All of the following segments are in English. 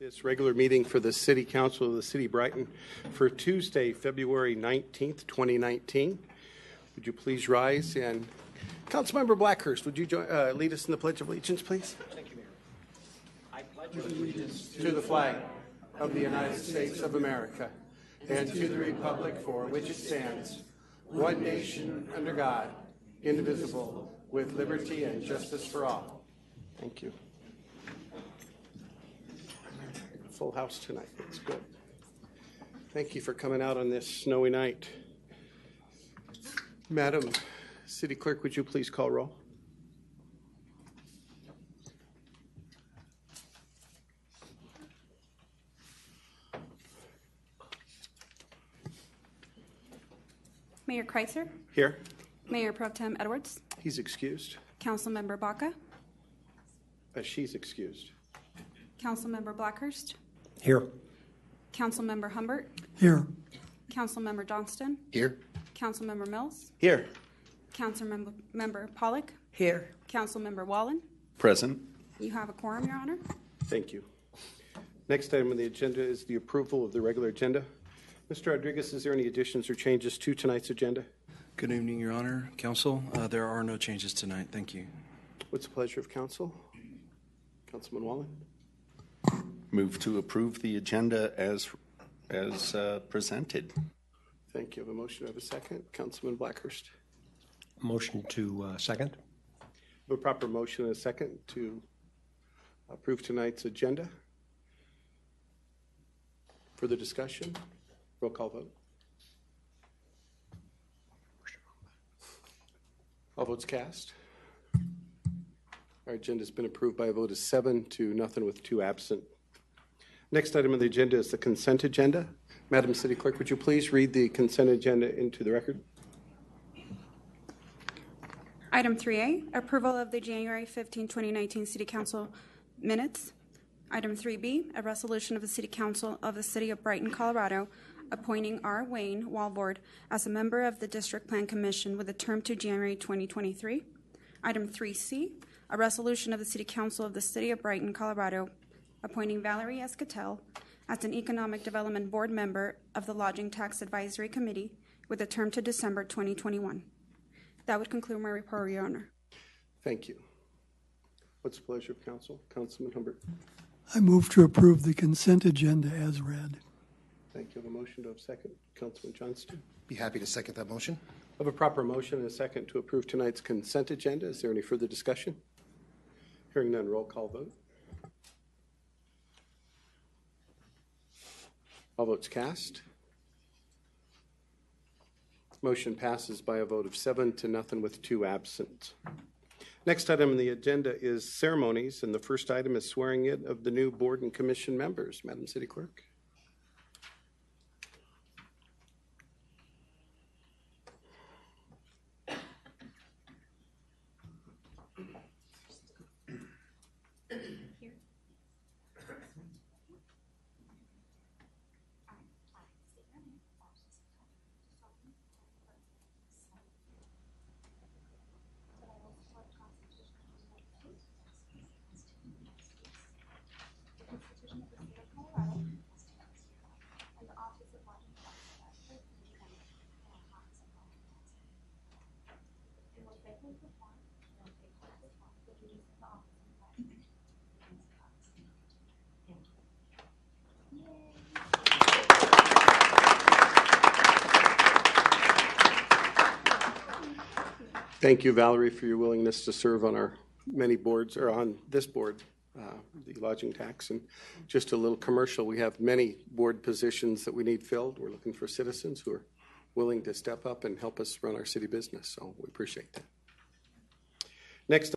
This regular meeting for the City Council of the City of Brighton for Tuesday, February 19th, 2019. Would you please rise? And Councilmember Blackhurst, would you lead us in the Pledge of Allegiance, please? Thank you, Mayor. I pledge allegiance To the flag of the United States of America and to the republic for which it stands, one nation under God, indivisible, with liberty and justice for all. Thank you. Full house tonight. That's good. Thank you for coming out on this snowy night. Madam City Clerk, would you please call roll? Mayor Kreiser? Here. Mayor Pro Tem Edwards? He's excused. Councilmember Baca? She's excused. Councilmember Blackhurst? Here. Councilmember Humbert? Here. Councilmember Johnston? Here. Councilmember Mills? Here. Councilmember Pollock? Here. Councilmember Wallen? Present. You have a quorum, Your Honor. Thank you. Next item on the agenda is the approval of the regular agenda. Mr. Rodriguez, is there any additions or changes to tonight's agenda? Good evening, Your Honor, Council. There are no changes tonight. Thank you. What's the pleasure of council? Councilman Wallen? Move to approve the agenda as presented. Thank you. I have a motion. I have a second. Councilman Blackhurst. Motion to second. I have a proper motion and a second to approve tonight's agenda. Further discussion? Roll call vote. All votes cast. Our agenda has been approved by a vote of 7-0 with 2 absent. Next item on the agenda is the consent agenda. Madam City Clerk, would you please read the consent agenda into the record? Item 3A, approval of the January 15, 2019 City Council minutes. Item 3B, a resolution of the City Council of the City of Brighton, Colorado, appointing R. Wayne Walvord as a member of the District Plan Commission with a term to January 2023. Item 3C, a resolution of the City Council of the City of Brighton, Colorado, appointing Valerie Escatel as an Economic Development Board member of the Lodging Tax Advisory Committee with a term to December 2021. That would conclude my report, Your Honor. Thank you. What's the pleasure of council? Councilman Humbert. I move to approve the consent agenda as read. Thank you. I have a motion to have a second. Councilman Johnston. Be happy to second that motion. I have a proper motion and a second to approve tonight's consent agenda. Is there any further discussion? Hearing none, roll call vote. All votes cast. Motion passes by a vote of 7-0 with 2 absent. Next item on the agenda is ceremonies, and the first item is swearing in of the new board and commission members. Madam City Clerk. Thank you, Valerie, for your willingness to serve on our many boards, or on this board, the lodging tax. And just a little commercial, we have many board positions that we need filled. We're looking for citizens who are willing to step up and help us run our city business, so we appreciate that. Next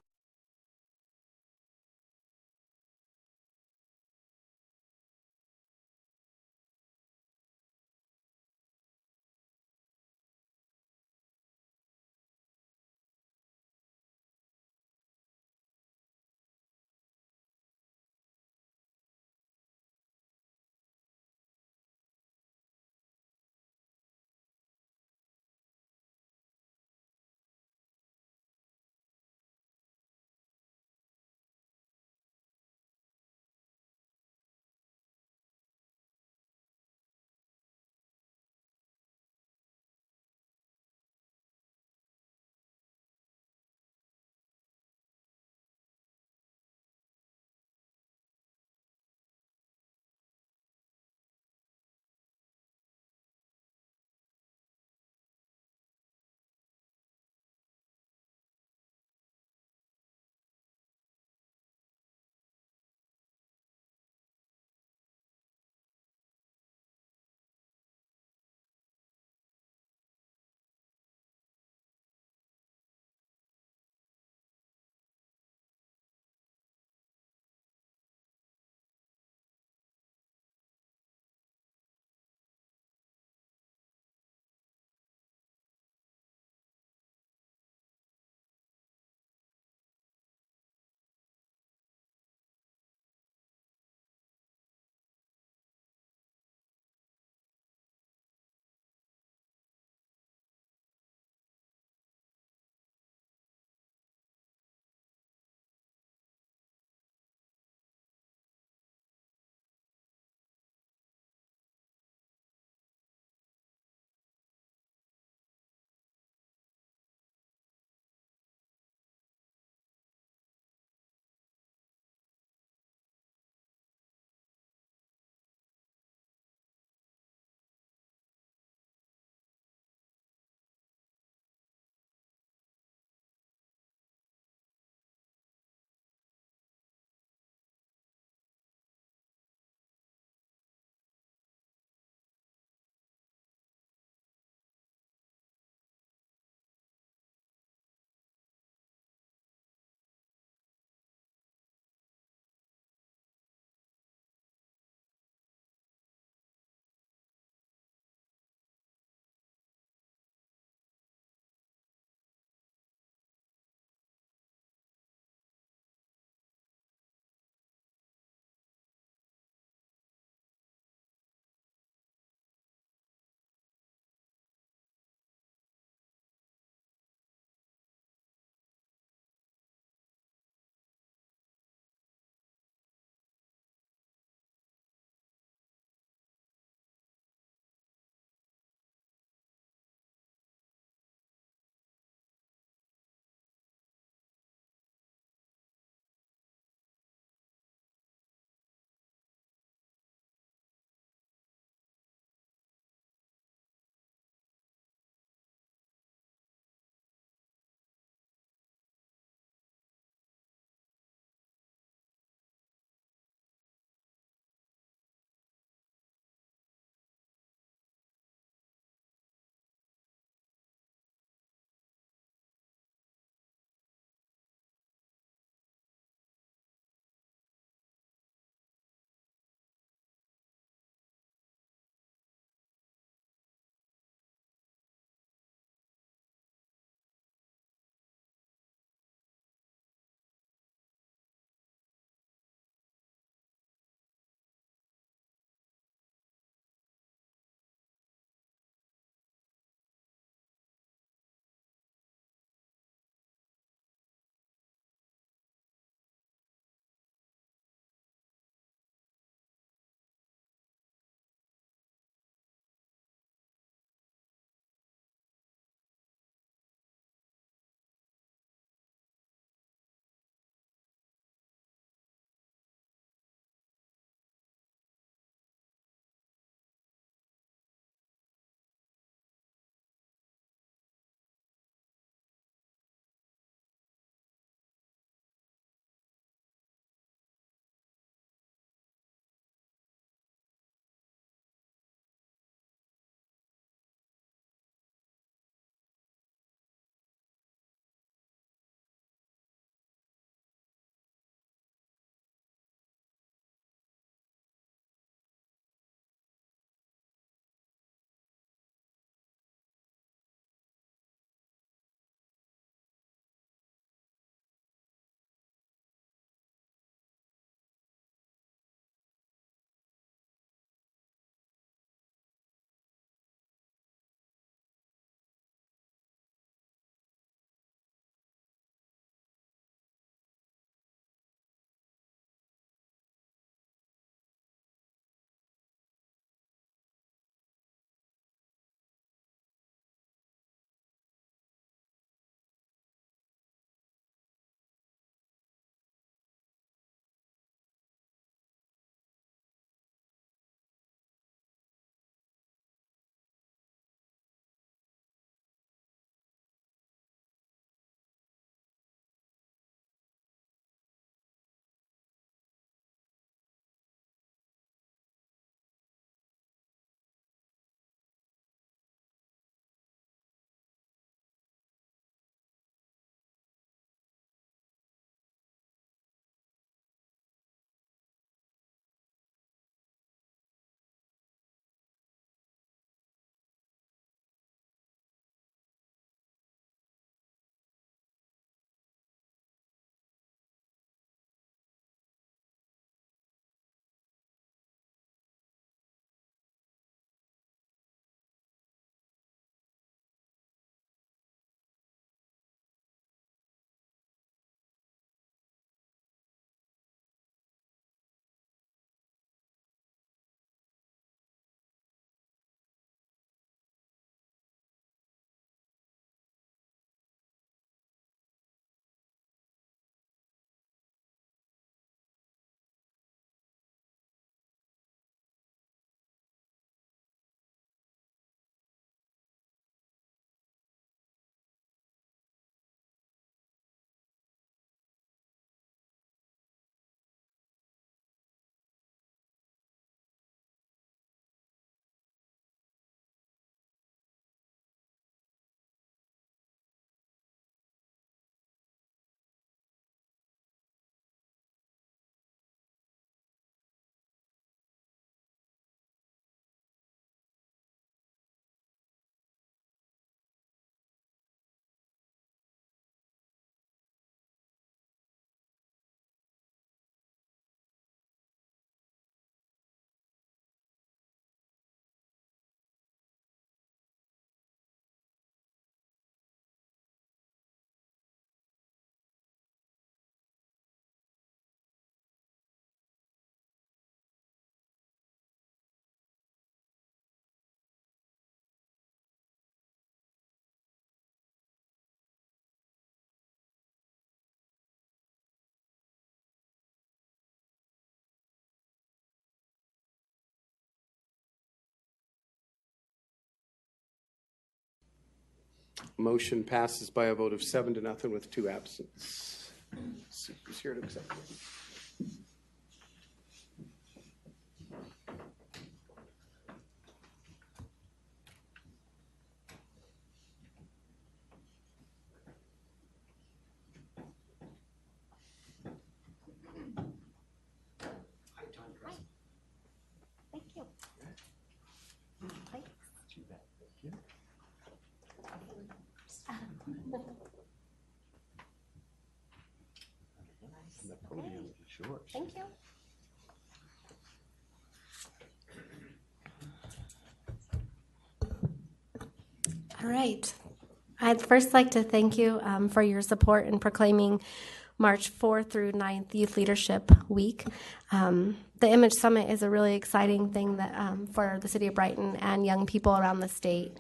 Motion passes by a vote of 7-0 with 2 absent. Who's here to accept it? Thank you. All right. I'd first like to thank you for your support in proclaiming March 4th through 9th Youth Leadership Week. The Image Summit is a really exciting thing that for the city of Brighton and young people around the state.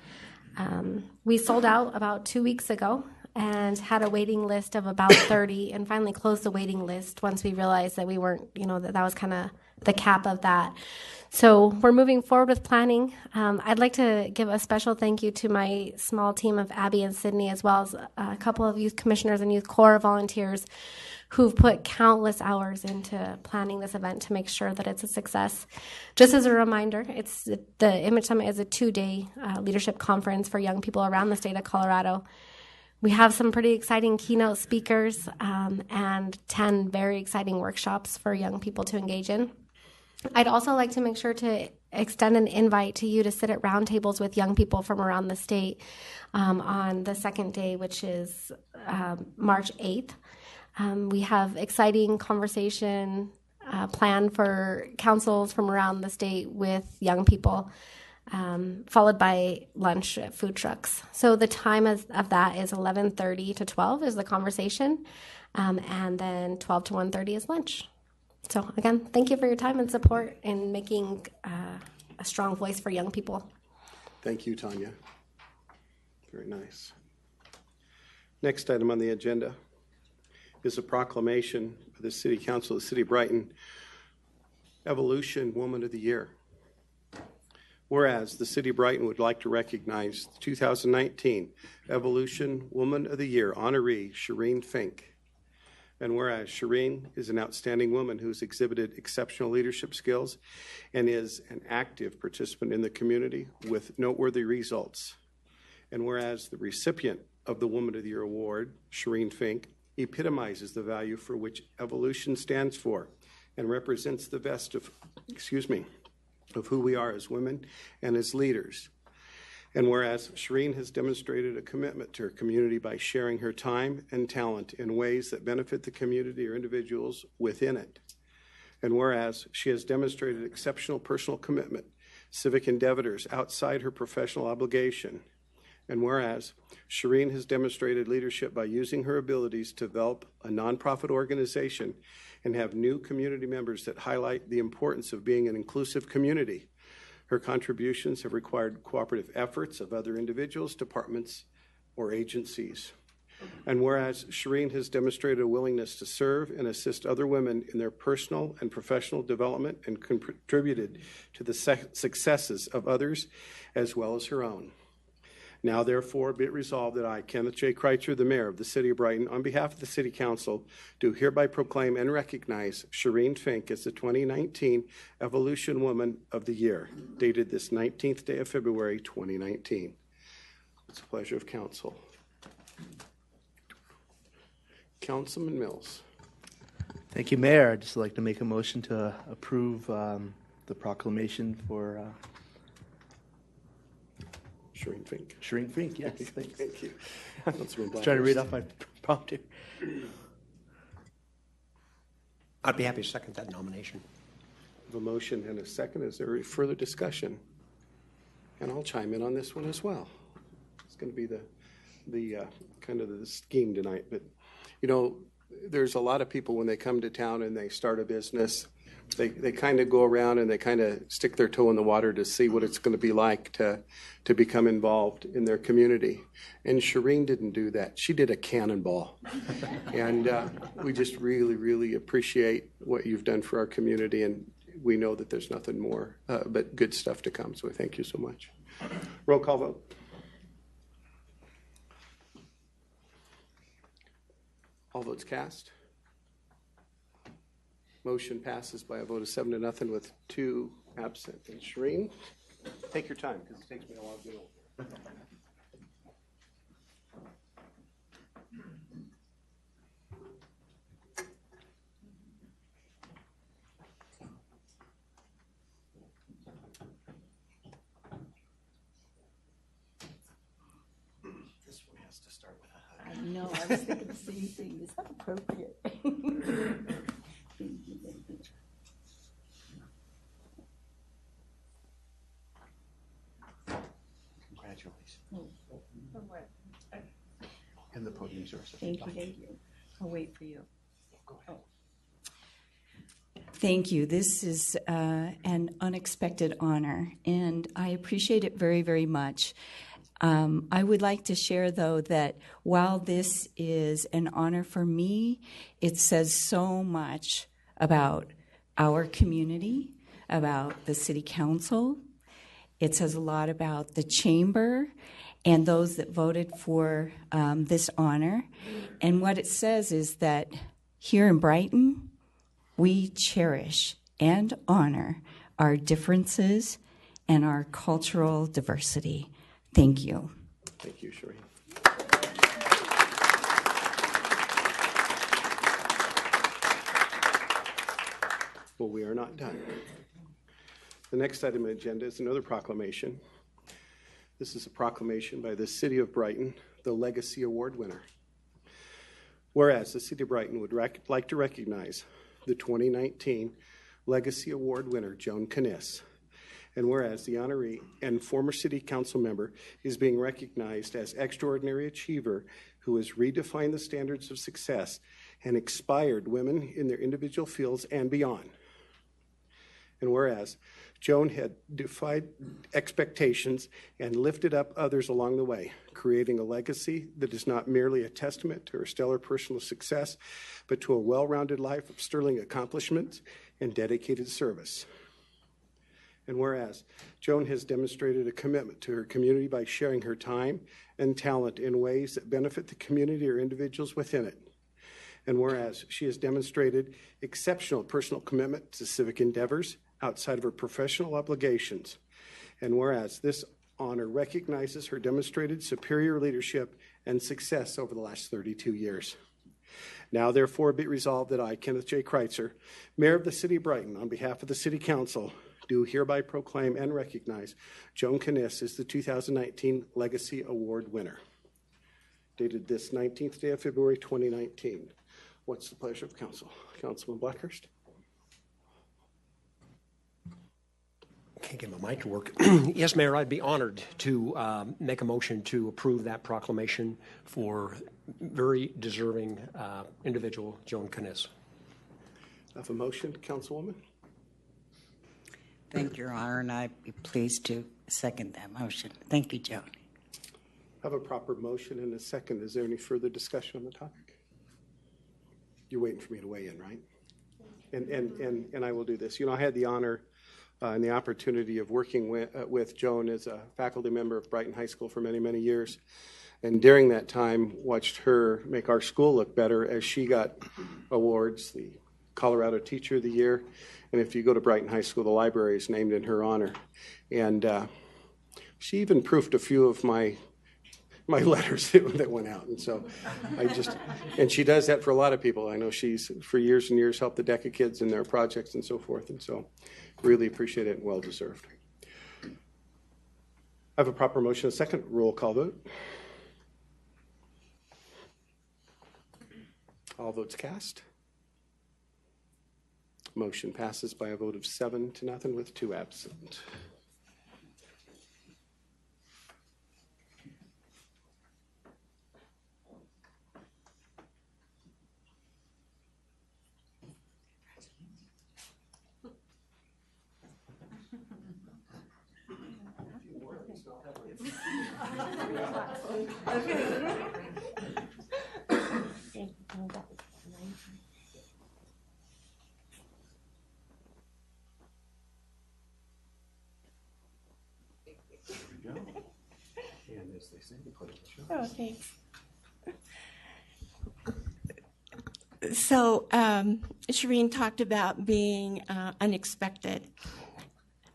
We sold out about 2 weeks ago and had a waiting list of about 30 and finally closed the waiting list once we realized that we weren't, that was kind of the cap of that. So we're moving forward with planning. I'd like to give a special thank you to my small team of Abby and Sydney, as well as a couple of youth commissioners and youth corps volunteers who've put countless hours into planning this event to make sure that it's a success. Just as a reminder, the Image Summit is a 2-day leadership conference for young people around the state of Colorado. We have some pretty exciting keynote speakers and 10 very exciting workshops for young people to engage in. I'd also like to make sure to extend an invite to you to sit at roundtables with young people from around the state on the second day, which is March 8th. We have exciting conversation planned for councils from around the state with young people, followed by lunch at food trucks. So the time of that is 11:30 to 12 is the conversation, and then 12 to 1:30 is lunch. So again, thank you for your time and support in making a strong voice for young people. Thank you, Tanya. Very nice. Next item on the agenda is a proclamation of the City Council of the City of Brighton, Evolution Woman of the Year. Whereas the City of Brighton would like to recognize the 2019 Evolution Woman of the Year honoree, Shireen Fink. And whereas Shireen is an outstanding woman who's exhibited exceptional leadership skills and is an active participant in the community with noteworthy results. And whereas the recipient of the Woman of the Year award, Shireen Fink, epitomizes the value for which evolution stands for and represents the best of who we are as women and as leaders. And whereas Shireen has demonstrated a commitment to her community by sharing her time and talent in ways that benefit the community or individuals within it. And whereas she has demonstrated exceptional personal commitment, civic endeavors outside her professional obligation. And whereas Shireen has demonstrated leadership by using her abilities to develop a nonprofit organization and have new community members that highlight the importance of being an inclusive community. Her contributions have required cooperative efforts of other individuals, departments, or agencies. And whereas Shireen has demonstrated a willingness to serve and assist other women in their personal and professional development and contributed to the successes of others as well as her own. Now, therefore, be it resolved that I, Kenneth J. Kreitzer, the Mayor of the City of Brighton, on behalf of the City Council, do hereby proclaim and recognize Shireen Fink as the 2019 Evolution Woman of the Year, dated this 19th day of February, 2019. It's a pleasure of council. Councilman Mills. Thank you, Mayor. I'd just like to make a motion to approve the proclamation for Shireen Fink. Shireen Fink, yes. Thanks. Thank you. I was trying to read off my prompter. I'd be happy to second that nomination. A motion and a second. Is there further discussion? And I'll chime in on this one as well. It's going to be the kind of the scheme tonight. But, there's a lot of people when they come to town and they start a business, they kind of go around and they kind of stick their toe in the water to see what it's going to be like to become involved in their community. And Shireen didn't do that. She did a cannonball. And we just really, really appreciate what you've done for our community. And we know that there's nothing more but good stuff to come. So thank you so much. Roll call vote. All votes cast. Motion passes by a vote of 7-0 with 2 absent. And Shereen, take your time because it takes me a while to do it. This one has to start with a hug. I know, I was thinking the same thing. Is that appropriate? Thank you, thank you. Congratulations. For what? And the podium's yours. Thank you, thank you. I'll wait for you. Oh. Thank you. This is an unexpected honor, and I appreciate it very, very much. I would like to share, though, that while this is an honor for me, it says so much about our community, about the City Council. It says a lot about the Chamber and those that voted for this honor. And what it says is that here in Brighton, we cherish and honor our differences and our cultural diversity. Thank you. Thank you, Shereen. Well, we are not done. The next item on the agenda is another proclamation. This is a proclamation by the City of Brighton, the Legacy Award winner. Whereas the City of Brighton would like to recognize the 2019 Legacy Award winner, Joan Kniss. And whereas the honoree and former City Council member is being recognized as extraordinary achiever who has redefined the standards of success and inspired women in their individual fields and beyond. And whereas Joan had defied expectations and lifted up others along the way, creating a legacy that is not merely a testament to her stellar personal success, but to a well-rounded life of sterling accomplishments and dedicated service. And whereas Joan has demonstrated a commitment to her community by sharing her time and talent in ways that benefit the community or individuals within it. And whereas she has demonstrated exceptional personal commitment to civic endeavors outside of her professional obligations. And whereas this honor recognizes her demonstrated superior leadership and success over the last 32 years. Now, therefore, be it resolved that I, Kenneth J. Kreitzer, Mayor of the City of Brighton, on behalf of the City Council, do hereby proclaim and recognize Joan Kniss as the 2019 Legacy Award winner. Dated this 19th day of February 2019. What's the pleasure of council? Councilman Blackhurst? Can't get my mic to work. Yes, Mayor, I'd be honored to make a motion to approve that proclamation for very deserving individual, Joan Kniss. I have a motion, Councilwoman. Thank you, Your Honor, and I'd be pleased to second that motion. Thank you, Joan. I have a proper motion and a second. Is there any further discussion on the topic? You're waiting for me to weigh in, right? And I will do this. You know, I had the honor and the opportunity of working with Joan as a faculty member of Brighton High School for many, many years. And during that time, watched her make our school look better as she got awards, the Colorado Teacher of the Year. And if you go to Brighton High School, the library is named in her honor. And she even proofed a few of my letters that went out. And so and she does that for a lot of people. I know she's, for years and years, helped the DECA kids in their projects and so forth. And so really appreciate it and well deserved. I have a proper motion, a second roll call vote. All votes cast. Motion passes by a vote of 7-0 with 2 absent. Oh, thanks. So Shireen talked about being unexpected.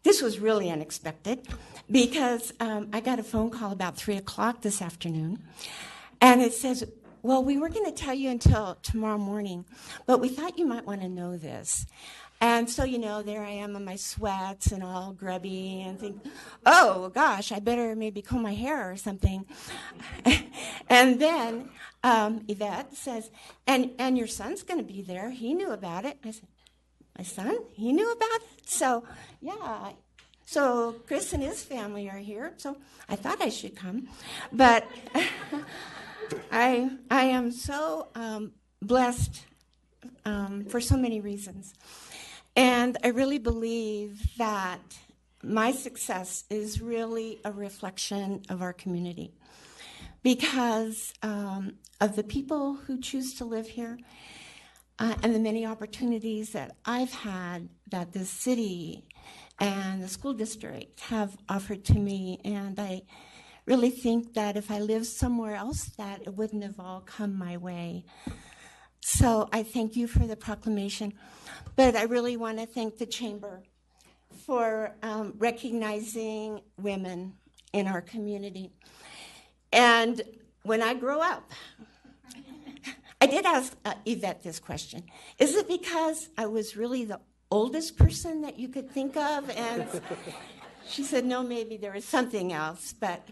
This was really unexpected because I got a phone call about 3 o'clock this afternoon, and it says, well, we were going to tell you until tomorrow morning, but we thought you might want to know this. And so, there I am in my sweats and all grubby and think, oh, gosh, I better maybe comb my hair or something. And then Yvette says, and your son's going to be there. He knew about it. I said, my son? He knew about it? So, yeah. So Chris and his family are here, so I thought I should come. But I am so blessed for so many reasons. And I really believe that my success is really a reflection of our community because of the people who choose to live here and the many opportunities that I've had that the city and the school district have offered to me. And I really think that if I lived somewhere else, that it wouldn't have all come my way. So I thank you for the proclamation. But I really want to thank the Chamber for recognizing women in our community. And when I grow up, I did ask Yvette this question. Is it because I was really the oldest person that you could think of? And she said, no, maybe there was something else. But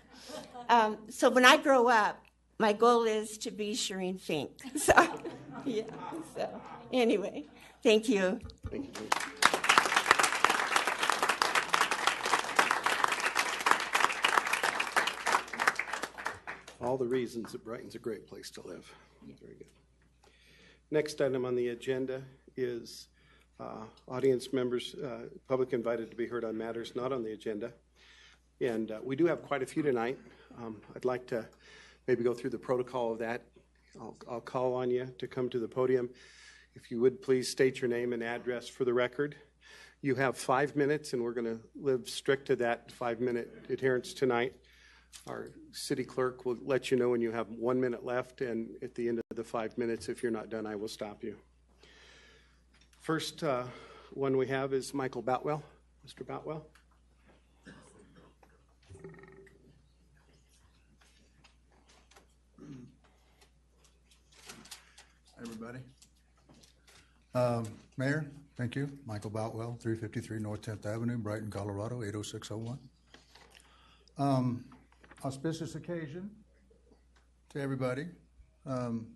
so when I grow up, my goal is to be Shireen Fink. So, yeah. So anyway, thank you. Thank you. All the reasons that Brighton's a great place to live. Very good. Next item on the agenda is audience members, public invited to be heard on matters not on the agenda. And we do have quite a few tonight. I'd like to maybe go through the protocol of that. I'll call on you to come to the podium. If you would please state your name and address for the record. You have 5 minutes, and we're going to live strict to that 5-minute adherence tonight. Our city clerk will let you know when you have 1 minute left, and at the end of the 5 minutes, if you're not done, I will stop you. First one we have is Michael Boutwell. Mr. Boutwell. Everybody. Mayor, thank you. Michael Boutwell, 353 North 10th Avenue, Brighton, Colorado, 80601. Auspicious occasion to everybody.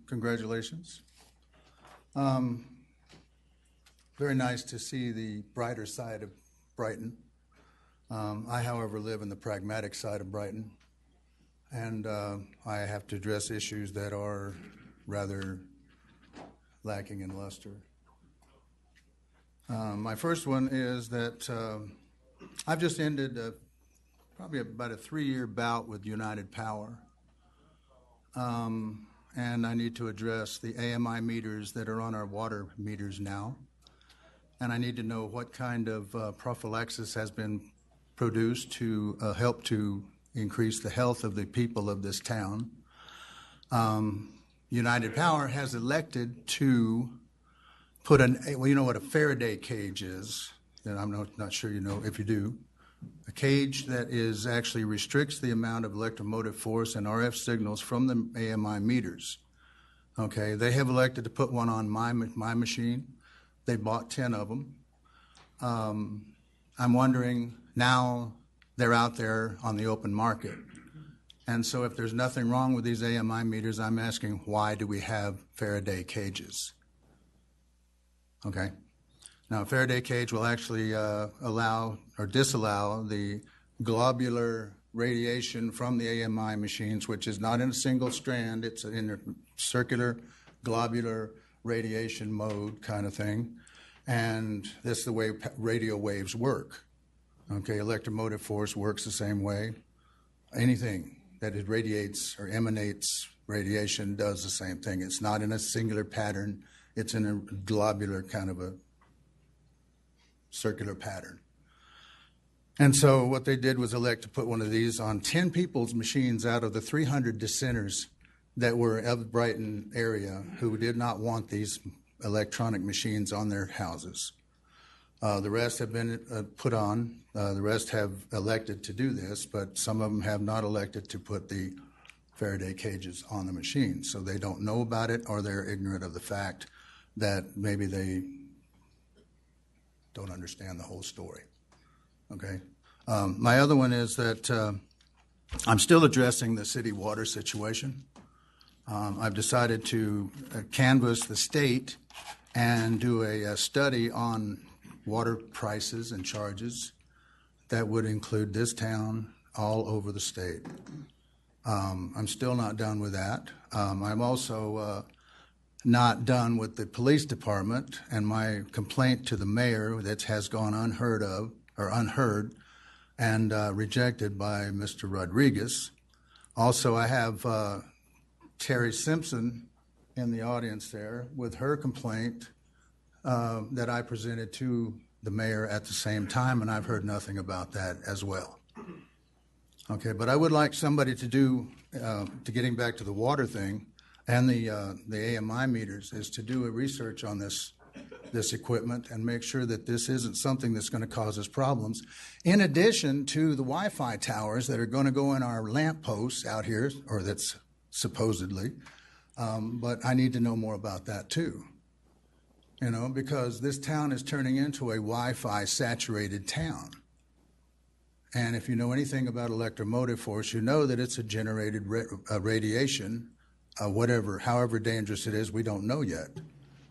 Congratulations. Very nice to see the brighter side of Brighton. I, however, live in the pragmatic side of Brighton, and I have to address issues that are rather lacking in luster. My first one is that I've just ended probably about a 3-year bout with United Power, and I need to address the AMI meters that are on our water meters now, and I need to know what kind of prophylaxis has been produced to help to increase the health of the people of this town. United Power has elected to put well, you know what a Faraday cage is, and I'm not sure you know if you do. A cage that actually restricts the amount of electromotive force and RF signals from the AMI meters. Okay, they have elected to put one on my machine. They bought 10 of them. I'm wondering, now they're out there on the open market. And so if there's nothing wrong with these AMI meters, I'm asking, why do we have Faraday cages? Okay. Now, a Faraday cage will actually allow or disallow the globular radiation from the AMI machines, which is not in a single strand. It's in a circular globular radiation mode kind of thing. And this is the way radio waves work. Okay, electromotive force works the same way. Anything that it radiates or emanates radiation does the same thing. It's not in a singular pattern. It's in a globular kind of a circular pattern. And so what they did was elect to put one of these on 10 people's machines out of the 300 dissenters that were of the Brighton area who did not want these electronic machines on their houses. The rest have been put on. The rest have elected to do this, but some of them have not elected to put the Faraday cages on the machines. So they don't know about it, or they're ignorant of the fact that maybe they don't understand the whole story. Okay. My other one is that I'm still addressing the city water situation. I've decided to canvass the state and do a study on water prices and charges that would include this town all over the state. I'm still not done with that. I'm also not done with the police department and my complaint to the mayor that has gone unheard and rejected by Mr. Rodriguez. Also, I have Terry Simpson in the audience there with her complaint that I presented to the mayor at the same time, and I've heard nothing about that as well. Okay, but I would like somebody to do, to getting back to the water thing and the AMI meters, is to do a research on this equipment and make sure that this isn't something that's going to cause us problems. In addition to the Wi-Fi towers that are going to go in our lamp posts out here, or that's supposedly, but I need to know more about that too. You know, because this town is turning into a Wi-Fi saturated town. And if you know anything about electromotive force, you know that it's a generated radiation, however dangerous it is, we don't know yet.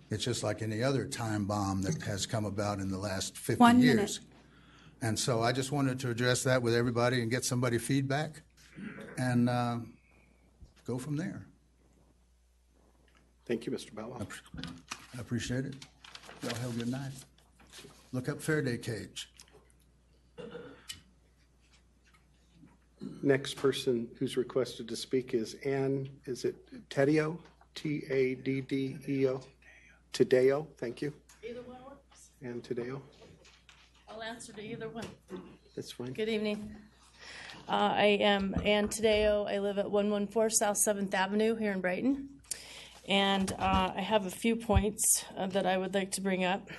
It's just like any other time bomb that has come about in the last 50 1 years. minute. And so I just wanted to address that with everybody and get somebody feedback and go from there. Thank you, Mr. Boutwell. I appreciate it. Y'all have a good night. Look up Faraday cage. Next person who's requested to speak is Ann, is it Taddeo? T-A-D-D-E-O? Taddeo, thank you. Either one works. Ann Taddeo. I'll answer to either one. That's fine. Good evening. I am Ann Taddeo. I live at 114 South 7th Avenue here in Brighton. And I have a few points that I would like to bring up.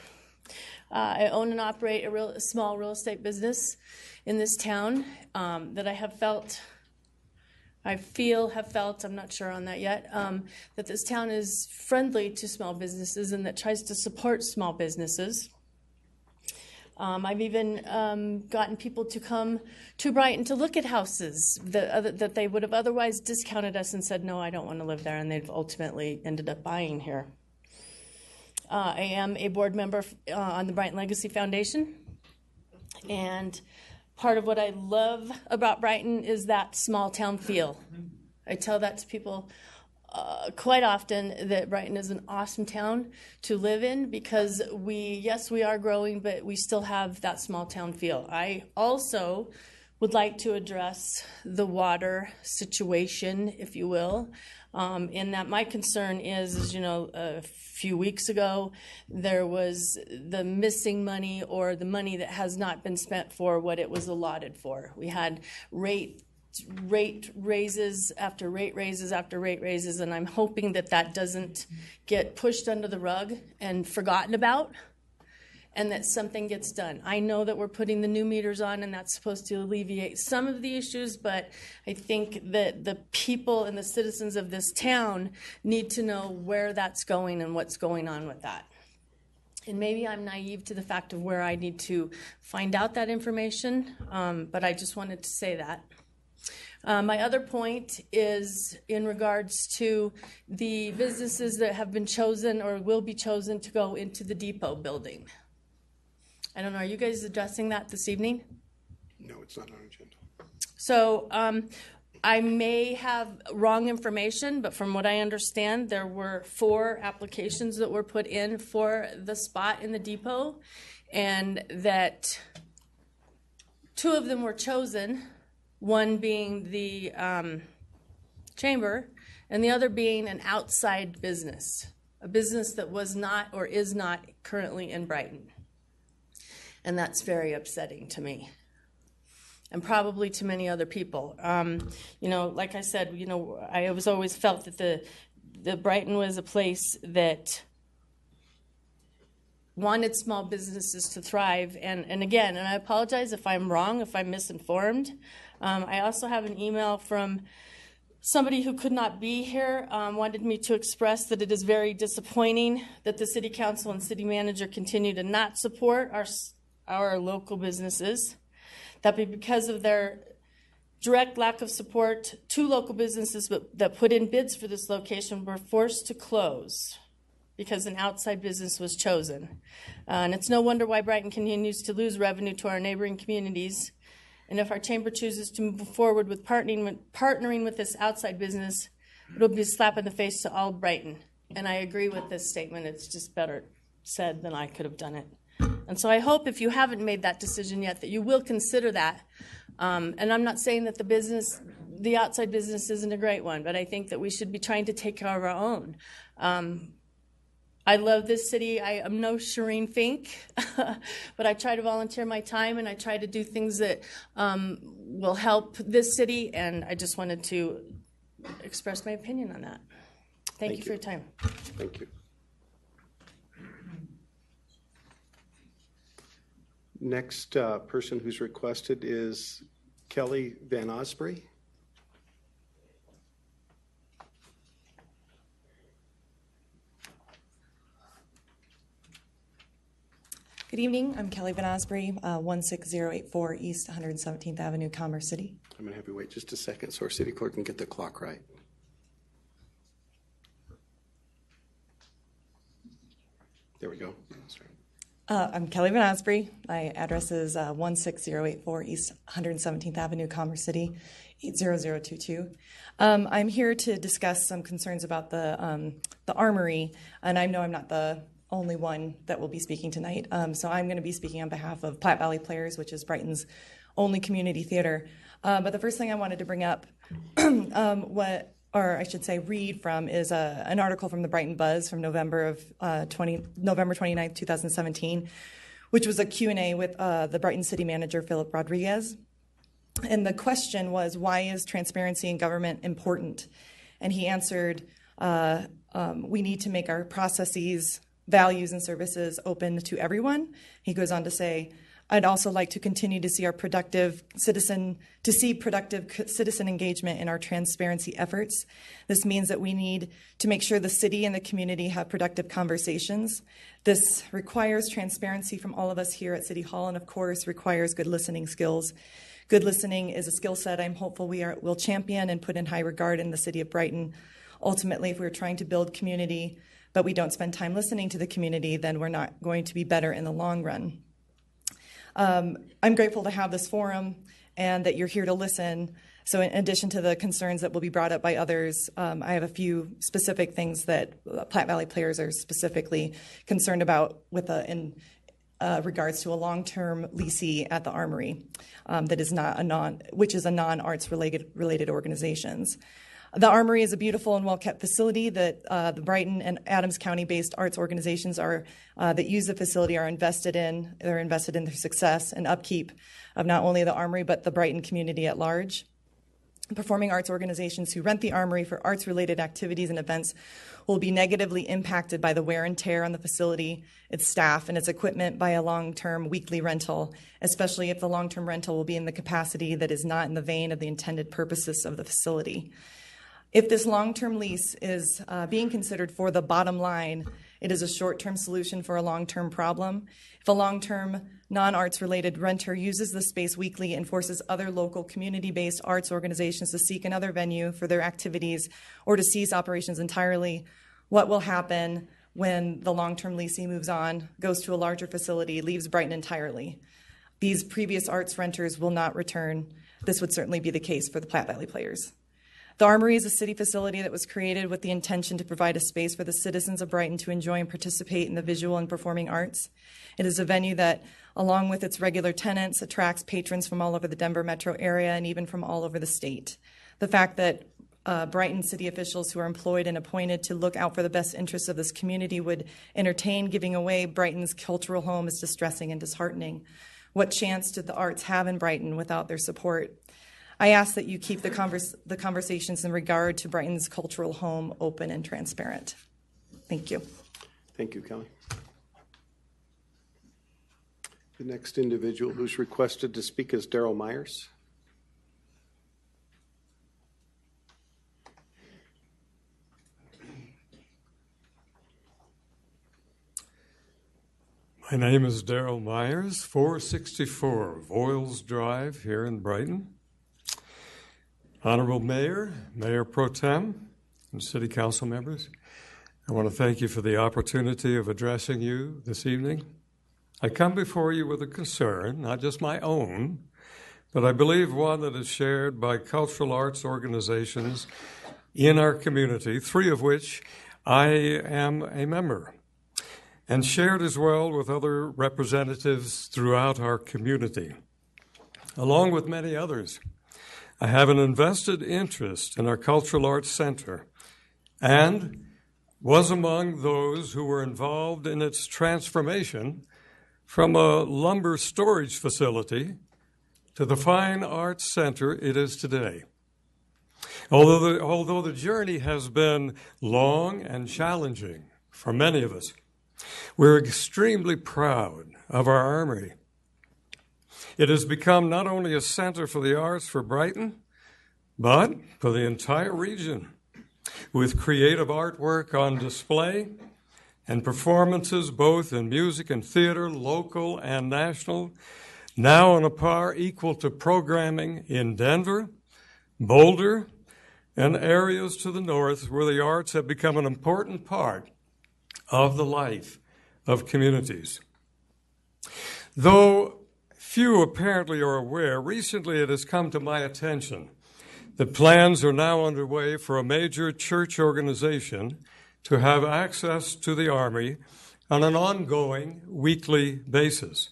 I own and operate a small real estate business in this town that have felt, I'm not sure on that yet, that this town is friendly to small businesses and that tries to support small businesses. I've even gotten people to come to Brighton to look at houses that they would have otherwise discounted us and said, no, I don't want to live there, and they've ultimately ended up buying here. I am a board member on the Brighton Legacy Foundation, and part of what I love about Brighton is that small town feel. I tell that to people quite often, that Brighton is an awesome town to live in because we are growing, but we still have that small town feel. I also would like to address the water situation, if you will, in that my concern is, a few weeks ago, there was the missing money or the money that has not been spent for what it was allotted for. We had rate raises after rate raises after rate raises, and I'm hoping that doesn't get pushed under the rug and forgotten about, and that something gets done. I know that we're putting the new meters on, and that's supposed to alleviate some of the issues, but I think that the people and the citizens of this town need to know where that's going and what's going on with that. And maybe I'm naive to the fact of where I need to find out that information, but I just wanted to say that. My other point is in regards to the businesses that have been chosen or will be chosen to go into the depot building. I don't know, are you guys addressing that this evening? No, it's not on agenda. So I may have wrong information, but from what I understand, there were 4 applications that were put in for the spot in the depot, and that 2 of them were chosen, one being the chamber, and the other being an outside business, a business that was not or is not currently in Brighton. And that's very upsetting to me, and probably to many other people. Like I said, I was always felt that the Brighton was a place that wanted small businesses to thrive. And again, and I apologize if I'm wrong, if I'm misinformed. I also have an email from somebody who could not be here, wanted me to express that it is very disappointing that the city council and city manager continue to not support our local businesses. That because of their direct lack of support, 2 local businesses that put in bids for this location were forced to close because an outside business was chosen. And it's no wonder why Brighton continues to lose revenue to our neighboring communities. And if our chamber chooses to move forward with partnering with this outside business, it'll be a slap in the face to all Brighton. And I agree with this statement. It's just better said than I could have done it. And so I hope if you haven't made that decision yet that you will consider that. And I'm not saying that the outside business isn't a great one, but I think that we should be trying to take care of our own. I love this city. I am no Shireen Fink, but I try to volunteer my time and I try to do things that will help this city, and I just wanted to express my opinion on that. Thank you for your time. Thank you. Next person who's requested is Kelly Van Osprey. Good evening. I'm Kelly Van Osprey, 16084 East 117th Avenue, Commerce City. I'm going to have you wait just a second so our city clerk can get the clock right. There we go. That's right. I'm Kelly Van Osprey. My address is 16084 East 117th Avenue, Commerce City, 80022. I'm here to discuss some concerns about the Armory, and I know I'm not the only one that will be speaking tonight. So I'm going to be speaking on behalf of Platte Valley Players, which is Brighton's only community theater. But the first thing I wanted to bring up, read from, is an article from the Brighton Buzz from November 29th, 2017, which was a Q&A with the Brighton City Manager, Philip Rodriguez. And the question was, why is transparency in government important? And he answered, we need to make our processes, values, and services open to everyone. He goes on to say, I'd also like to continue to see productive citizen engagement in our transparency efforts. This means that we need to make sure the city and the community have productive conversations. This requires transparency from all of us here at City Hall, and of course requires good listening skills. Good listening is a skill set I'm hopeful will champion and put in high regard in the city of Brighton. Ultimately, if we're trying to build community, but we don't spend time listening to the community, then we're not going to be better in the long run. I'm grateful to have this forum and that you're here to listen. So in addition to the concerns that will be brought up by others, I have a few specific things that Platte Valley Players are specifically concerned about in regards to a long-term leasee at the Armory that is which is a non-arts related organizations. The Armory is a beautiful and well-kept facility that the Brighton and Adams County-based arts organizations that use the facility are invested in. They're invested in their success and upkeep of not only the Armory, but the Brighton community at large. Performing arts organizations who rent the Armory for arts-related activities and events will be negatively impacted by the wear and tear on the facility, its staff, and its equipment by a long-term weekly rental, especially if the long-term rental will be in the capacity that is not in the vein of the intended purposes of the facility. If this long-term lease is being considered for the bottom line, it is a short-term solution for a long-term problem. If a long-term non-arts related renter uses the space weekly and forces other local community-based arts organizations to seek another venue for their activities or to cease operations entirely, what will happen when the long-term leasee moves on, goes to a larger facility, leaves Brighton entirely? These previous arts renters will not return. This would certainly be the case for the Platte Valley Players. The Armory is a city facility that was created with the intention to provide a space for the citizens of Brighton to enjoy and participate in the visual and performing arts. It is a venue that, along with its regular tenants, attracts patrons from all over the Denver metro area and even from all over the state. The fact that Brighton city officials who are employed and appointed to look out for the best interests of this community would entertain giving away Brighton's cultural home is distressing and disheartening. What chance did the arts have in Brighton without their support? I ask that you keep the conversations in regard to Brighton's cultural home open and transparent. Thank you. Thank you, Kelly. The next individual who's requested to speak is Daryl Myers. My name is Daryl Myers, 464 Voiles Drive here in Brighton. Honorable Mayor, Mayor Pro Tem, and City Council members, I want to thank you for the opportunity of addressing you this evening. I come before you with a concern, not just my own, but I believe one that is shared by cultural arts organizations in our community, 3 of which I am a member, and shared as well with other representatives throughout our community. Along with many others, I have an invested interest in our Cultural Arts Center and was among those who were involved in its transformation from a lumber storage facility to the fine arts center it is today. Although the journey has been long and challenging for many of us, we're extremely proud of our Armory. It has become not only a center for the arts for Brighton, but for the entire region, with creative artwork on display and performances both in music and theater, local and national, now on a par equal to programming in Denver, Boulder, and areas to the north where the arts have become an important part of the life of communities. Though few apparently are aware, recently it has come to my attention that plans are now underway for a major church organization to have access to the Armory on an ongoing weekly basis.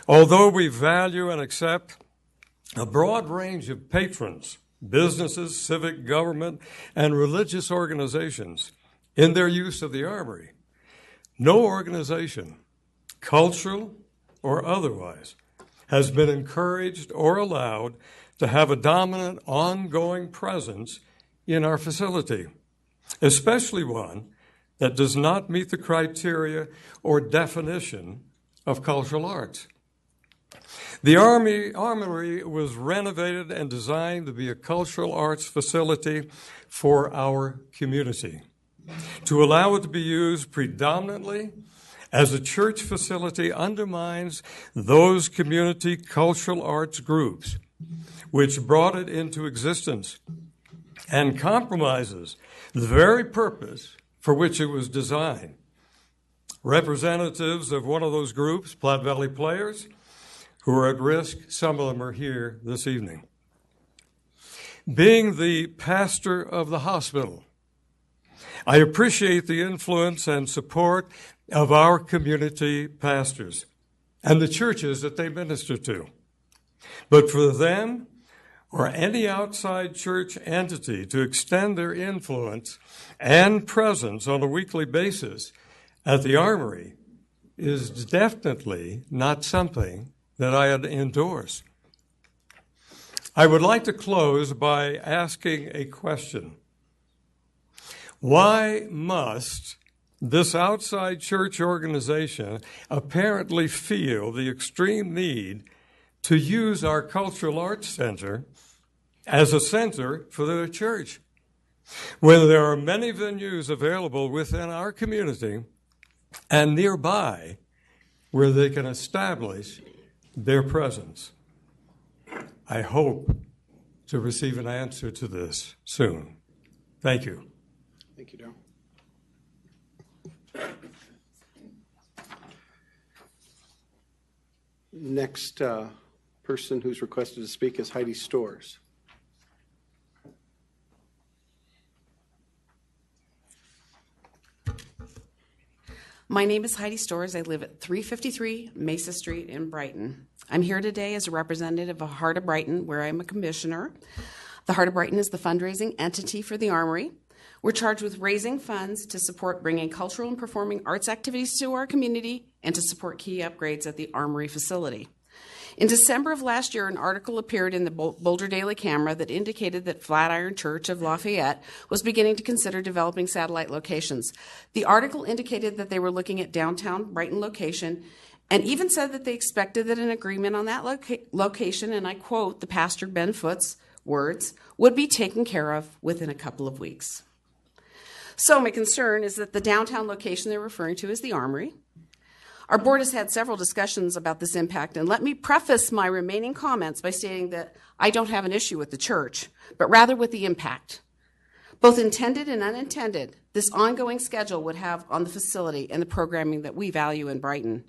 Although we value and accept a broad range of patrons, businesses, civic government, and religious organizations in their use of the Armory, no organization, cultural or otherwise, has been encouraged or allowed to have a dominant, ongoing presence in our facility, especially one that does not meet the criteria or definition of cultural arts. The Armory was renovated and designed to be a cultural arts facility for our community, to allow it to be used predominantly as a church facility undermines those community cultural arts groups which brought it into existence and compromises the very purpose for which it was designed. Representatives of one of those groups, Platte Valley Players, who are at risk, some of them are here this evening. Being the pastor of the hospital, I appreciate the influence and support of our community pastors and the churches that they minister to. But for them or any outside church entity to extend their influence and presence on a weekly basis at the Armory is definitely not something that I endorse. I would like to close by asking a question. Why must this outside church organization apparently feel the extreme need to use our Cultural Arts Center as a center for their church, when there are many venues available within our community and nearby where they can establish their presence? I hope to receive an answer to this soon. Thank you. Thank you, Daryl. Next person who's requested to speak is Heidi Storrs. My name is Heidi Storrs. I live at 353 Mesa Street in Brighton. I'm here today as a representative of Heart of Brighton, where I'm a commissioner. The Heart of Brighton is the fundraising entity for the Armory. We're charged with raising funds to support bringing cultural and performing arts activities to our community and to support key upgrades at the Armory facility. In December of last year, an article appeared in the Boulder Daily Camera that indicated that Flatiron Church of Lafayette was beginning to consider developing satellite locations. The article indicated that they were looking at downtown Brighton location and even said that they expected that an agreement on that location, and I quote the Pastor Ben Foot's words, would be taken care of within a couple of weeks. So my concern is that the downtown location they're referring to is the Armory. Our board has had several discussions about this impact, and let me preface my remaining comments by stating that I don't have an issue with the church, but rather with the impact, both intended and unintended, this ongoing schedule would have on the facility and the programming that we value in Brighton.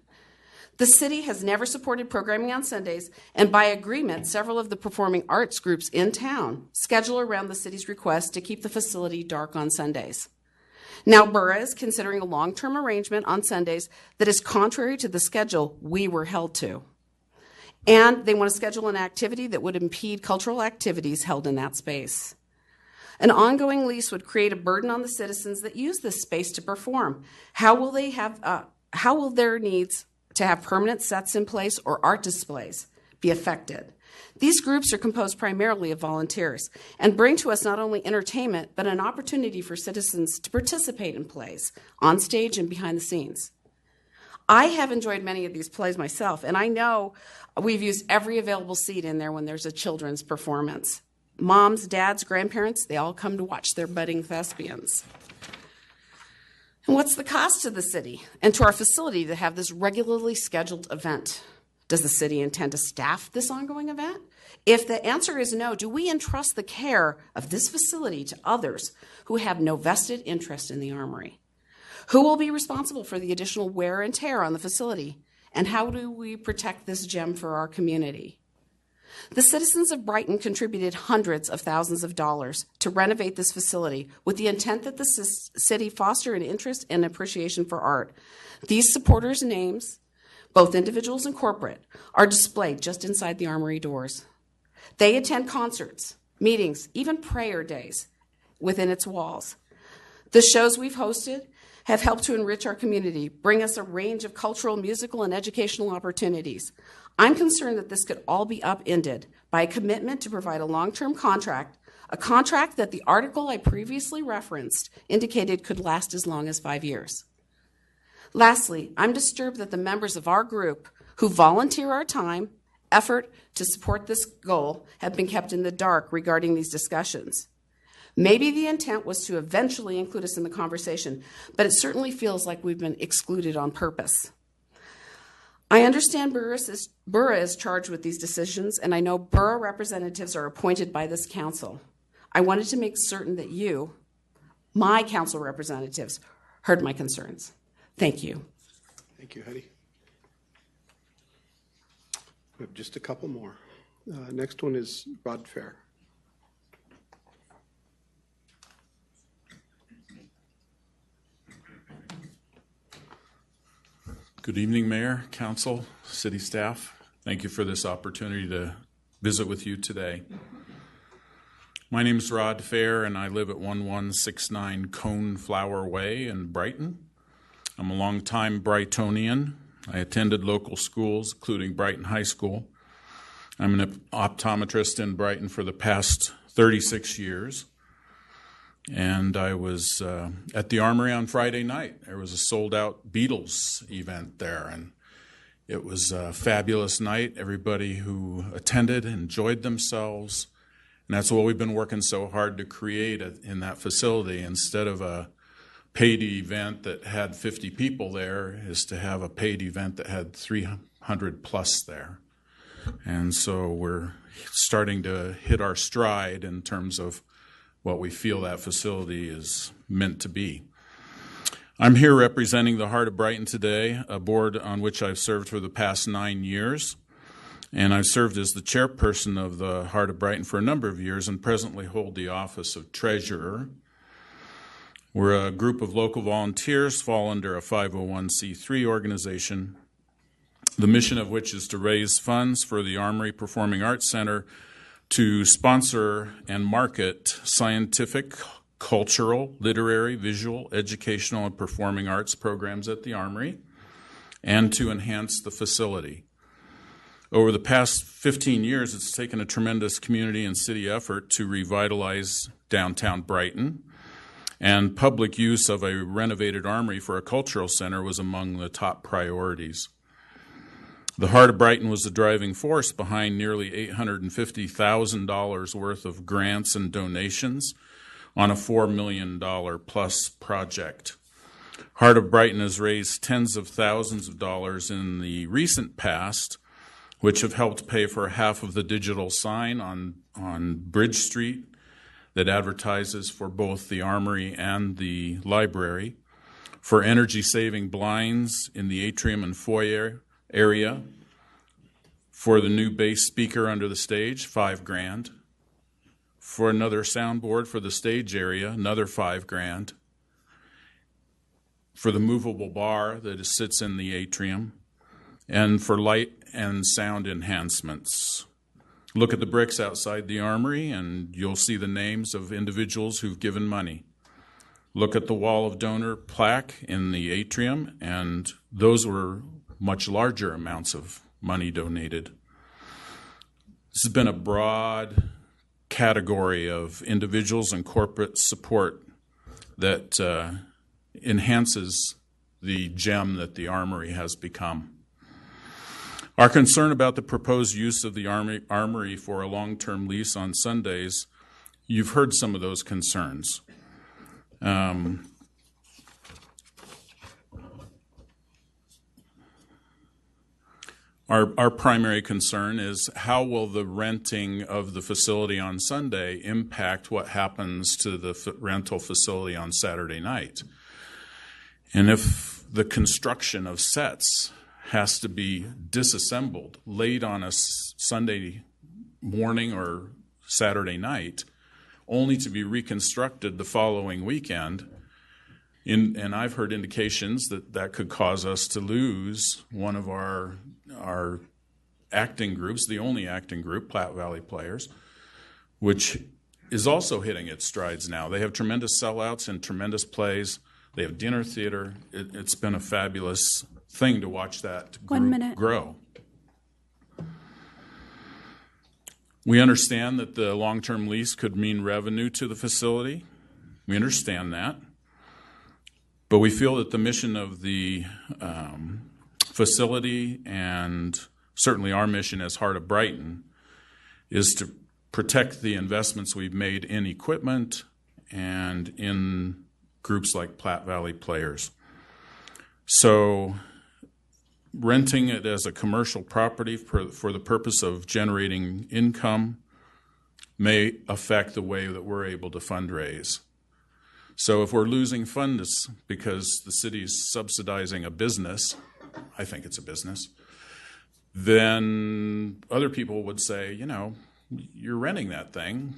The city has never supported programming on Sundays, and by agreement, several of the performing arts groups in town schedule around the city's request to keep the facility dark on Sundays. Now, Borough is considering a long-term arrangement on Sundays that is contrary to the schedule we were held to. And they want to schedule an activity that would impede cultural activities held in that space. An ongoing lease would create a burden on the citizens that use this space to perform. How will their needs to have permanent sets in place or art displays be affected? These groups are composed primarily of volunteers and bring to us not only entertainment, but an opportunity for citizens to participate in plays, on stage and behind the scenes. I have enjoyed many of these plays myself, and I know we've used every available seat in there when there's a children's performance. Moms, dads, grandparents, they all come to watch their budding thespians. And what's the cost to the city and to our facility to have this regularly scheduled event? Does the city intend to staff this ongoing event? If the answer is no, do we entrust the care of this facility to others who have no vested interest in the Armory? Who will be responsible for the additional wear and tear on the facility? And how do we protect this gem for our community? The citizens of Brighton contributed hundreds of thousands of dollars to renovate this facility with the intent that the city foster an interest and appreciation for art. These supporters' names, both individuals and corporate, are displayed just inside the Armory doors. They attend concerts, meetings, even prayer days within its walls. The shows we've hosted have helped to enrich our community, bring us a range of cultural, musical, and educational opportunities. I'm concerned that this could all be upended by a commitment to provide a long-term contract, a contract that the article I previously referenced indicated could last as long as 5 years. Lastly, I'm disturbed that the members of our group who volunteer our time, effort to support this goal have been kept in the dark regarding these discussions. Maybe the intent was to eventually include us in the conversation, but it certainly feels like we've been excluded on purpose. I understand Borough is charged with these decisions, and I know Borough representatives are appointed by this council. I wanted to make certain that you, my council representatives, heard my concerns. Thank you. Thank you, Heidi. We have just a couple more. Next one is Rod Fair. Good evening, Mayor, Council, City staff. Thank you for this opportunity to visit with you today. My name is Rod Fair, and I live at 1169 Coneflower Way in Brighton. I'm a longtime Brightonian. I attended local schools, including Brighton High School. I'm an optometrist in Brighton for the past 36 years. And I was at the Armory on Friday night. There was a sold-out Beatles event there, and it was a fabulous night. Everybody who attended enjoyed themselves, and that's what we've been working so hard to create in that facility. Instead of a paid event that had 50 people there, is to have a paid event that had 300 plus there. And so we're starting to hit our stride in terms of what we feel that facility is meant to be. I'm here representing the Heart of Brighton today, a board on which I've served for the past 9 years. And I've served as the chairperson of the Heart of Brighton for a number of years and presently hold the office of treasurer. We're a group of local volunteers, fall under a 501c3 organization, the mission of which is to raise funds for the Armory Performing Arts Center to sponsor and market scientific, cultural, literary, visual, educational, and performing arts programs at the Armory, and to enhance the facility. Over the past 15 years, it's taken a tremendous community and city effort to revitalize downtown Brighton, and public use of a renovated Armory for a cultural center was among the top priorities. The Heart of Brighton was the driving force behind nearly $850,000 worth of grants and donations on a $4 million plus project. Heart of Brighton has raised tens of thousands of dollars in the recent past, which have helped pay for half of the digital sign on Bridge Street that advertises for both the Armory and the library, for energy-saving blinds in the atrium and foyer area, for the new bass speaker under the stage, $5,000, for another soundboard for the stage area, another $5,000, for the movable bar that sits in the atrium, and for light and sound enhancements. Look at the bricks outside the Armory and you'll see the names of individuals who've given money. Look at the wall of donor plaque in the atrium, and those were much larger amounts of money donated. This has been a broad category of individuals and corporate support that enhances the gem that the Armory has become. Our concern about the proposed use of the Armory for a long-term lease on Sundays, you've heard some of those concerns. Our primary concern is how will the renting of the facility on Sunday impact what happens to the rental facility on Saturday night? And if the construction of sets has to be disassembled late on a Sunday morning or Saturday night, only to be reconstructed the following weekend, and I've heard indications that that could cause us to lose one of our acting groups, the only acting group, Platte Valley Players, which is also hitting its strides now. They have tremendous sellouts and tremendous plays. They have dinner theater. It's been a fabulous thing to watch that grow. We understand that the long-term lease could mean revenue to the facility. We understand that. But we feel that the mission of the facility, and certainly our mission as Heart of Brighton, is to protect the investments we've made in equipment and in groups like Platte Valley Players. So renting it as a commercial property for the purpose of generating income may affect the way that we're able to fundraise. So if we're losing funds because the city's subsidizing a business, I think it's a business, then other people would say, you know, you're renting that thing.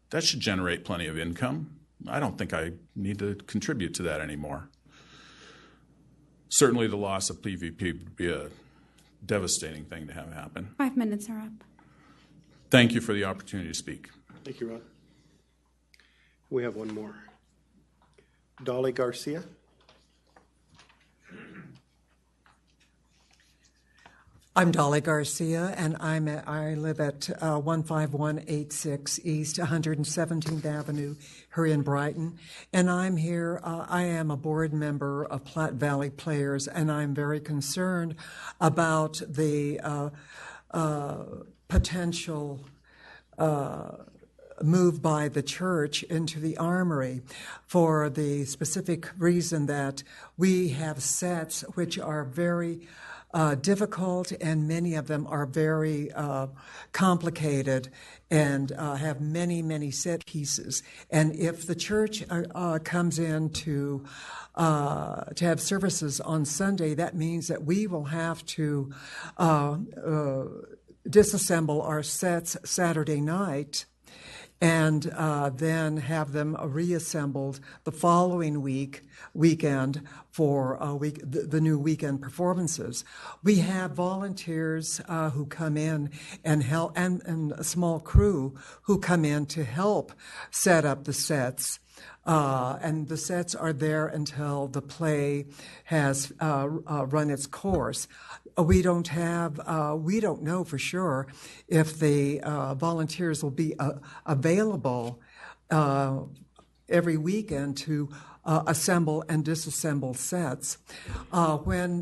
That should generate plenty of income. I don't think I need to contribute to that anymore. Certainly the loss of PVP would be a devastating thing to have happen. 5 minutes are up. Thank you for the opportunity to speak. Thank you, Rod. We have one more. Dolly Garcia. I'm Dolly Garcia, and I live at 15186 East 117th Avenue here in Brighton. And I'm here, I am a board member of Platte Valley Players, and I'm very concerned about the potential move by the church into the Armory for the specific reason that we have sets which are very difficult, and many of them are very complicated and have many set pieces. And if the church comes in to have services on Sunday, that means that we will have to disassemble our sets Saturday night and then have them reassembled the following weekend for the new weekend performances. We have volunteers who come in and help, and a small crew who come in to help set up the sets. And the sets are there until the play has run its course. We don't know for sure if the volunteers will be available every weekend to assemble and disassemble sets. When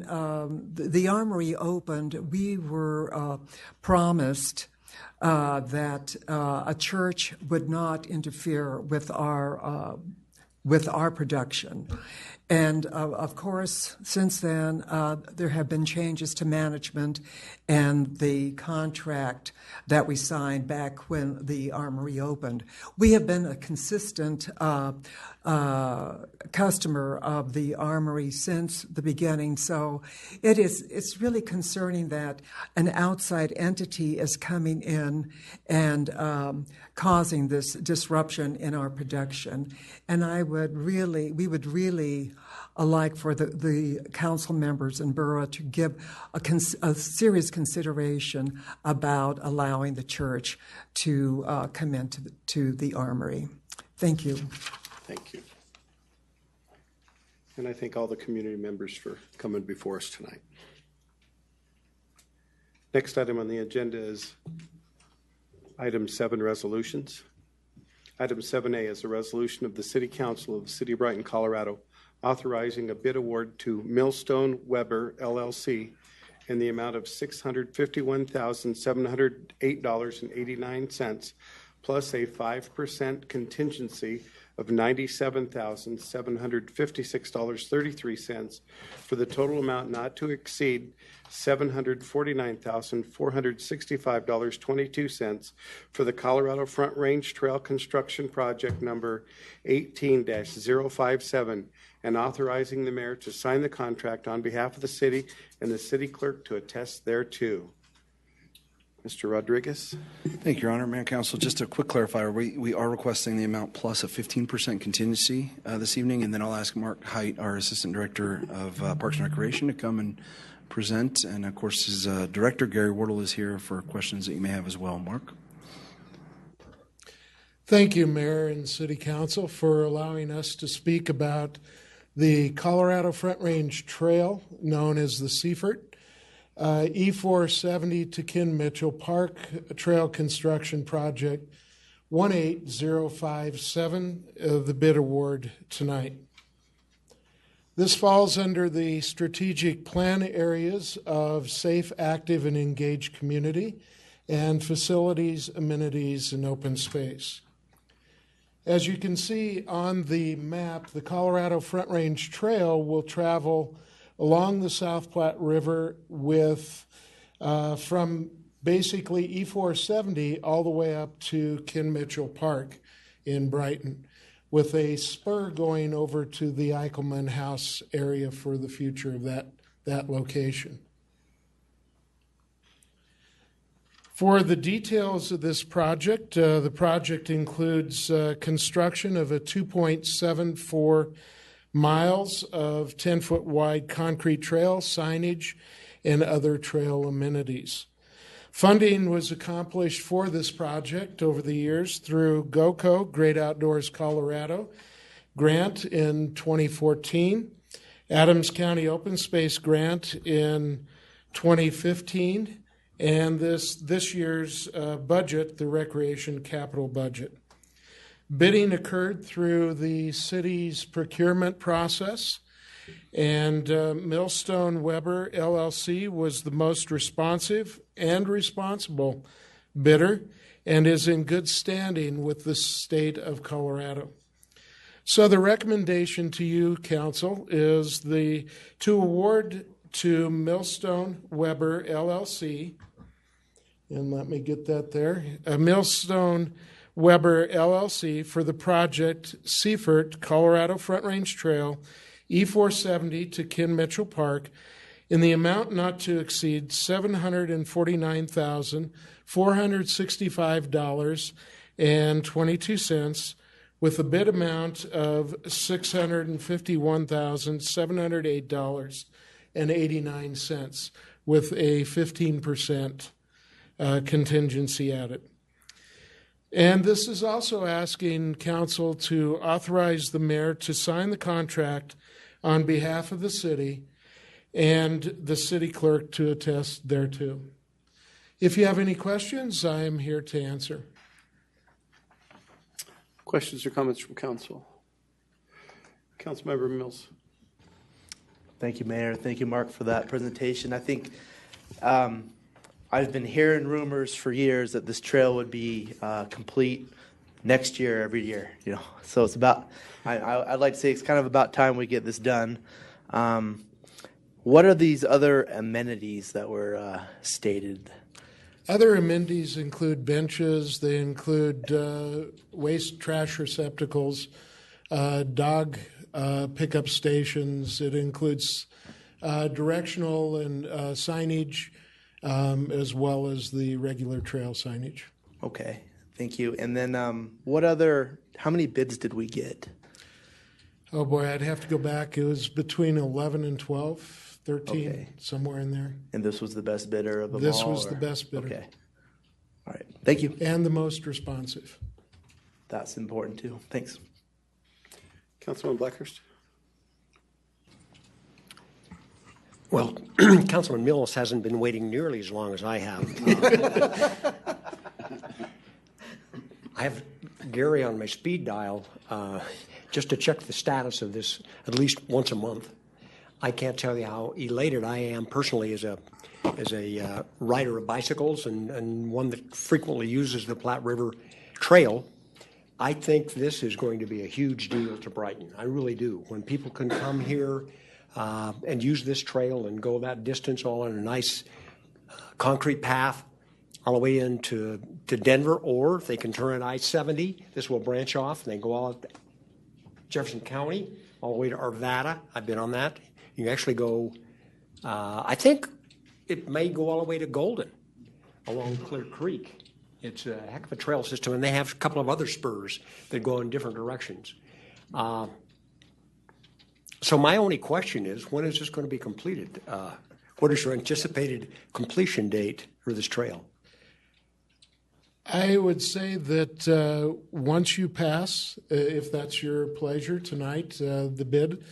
the Armory opened, we were promised that a church would not interfere with our production. And of course, since then, there have been changes to management and the contract that we signed back when the Armory opened. We have been a consistent customer of the Armory since the beginning. So it's really concerning that an outside entity is coming in and causing this disruption in our production. And we would really like for the council members in borough to give a serious consideration about allowing the church to come into the Armory. Thank you. Thank you. And I thank all the community members for coming before us tonight. Next item on the agenda is item 7, resolutions. Item 7A is a resolution of the City Council of the City of Brighton, Colorado, authorizing a bid award to Millstone Weber, LLC, in the amount of $651,708.89, plus a 5% contingency of $97,756.33 for the total amount not to exceed $749,465.22 for the Colorado Front Range Trail Construction Project number 18-057, and authorizing the mayor to sign the contract on behalf of the city and the city clerk to attest thereto. Mr. Rodriguez. Thank you, Your Honor. Mayor and Council, just a quick clarifier. We are requesting the amount plus a 15% contingency this evening, and then I'll ask Mark Height, our Assistant Director of Parks and Recreation, to come and present. And, of course, his Director, Gary Wardle, is here for questions that you may have as well. Mark? Thank you, Mayor and City Council, for allowing us to speak about the Colorado Front Range Trail, known as the Seifert. E470 to Ken Mitchell Park Trail Construction Project 18057, the bid award tonight. This falls under the strategic plan areas of safe, active, and engaged community and facilities, amenities, and open space. As you can see on the map, the Colorado Front Range Trail will travel along the South Platte River with from basically E470 all the way up to Ken Mitchell Park in Brighton, with a spur going over to the Eichelman House area for the future of that location. For the details of this project, the project includes construction of a 2.74 miles of 10-foot wide concrete trail, signage, and other trail amenities. Funding was accomplished for this project over the years through GOCO, Great Outdoors Colorado, grant in 2014, Adams County Open Space grant in 2015, and this year's budget, the Recreation Capital Budget. Bidding occurred through the city's procurement process, and Millstone Weber LLC was the most responsive and responsible bidder and is in good standing with the state of Colorado. So the recommendation to you, Council, is to award to Millstone Weber LLC, and let me get that there, Millstone Weber LLC for the project Seifert Colorado Front Range Trail E470 to Ken Mitchell Park in the amount not to exceed $749,465.22 with a bid amount of $651,708.89 with a 15% contingency added. And this is also asking Council to authorize the mayor to sign the contract on behalf of the city and the city clerk to attest thereto. If you have any questions, I am here to answer. Questions or comments from Council? Councilmember Mills. Thank you, Mayor. Thank you, Mark, for that presentation. I think I've been hearing rumors for years that this trail would be complete next year, every year. So it's about. I'd like to say it's kind of about time we get this done. What are these other amenities that were stated? Other amenities include benches. They include waste trash receptacles, dog pickup stations. It includes directional and signage, as well as the regular trail signage. Okay, thank you. And then how many bids did we get? Oh boy, I'd have to go back. It was between 11 and 12, 13, Okay. somewhere in there. And this was the best bidder of them all? This was the best bidder. Okay. All right, thank you. And the most responsive. That's important too. Thanks. Councilman Blackhurst. Well, Councilman Mills hasn't been waiting nearly as long as I have. I have Gary on my speed dial just to check the status of this at least once a month. I can't tell you how elated I am personally as a rider of bicycles and one that frequently uses the Platte River Trail. I think this is going to be a huge deal to Brighton. I really do. When people can come here and use this trail and go that distance all on a nice concrete path all the way into Denver, or if they can turn at I-70, this will branch off and they go out Jefferson County all the way to Arvada. I've been on that. You can actually go, I think it may go all the way to Golden along Clear Creek. It's a heck of a trail system, and they have a couple of other spurs that go in different directions. So my only question is, when is this going to be completed? What is your anticipated completion date for this trail? I would say that once you pass, if that's your pleasure tonight, the bid,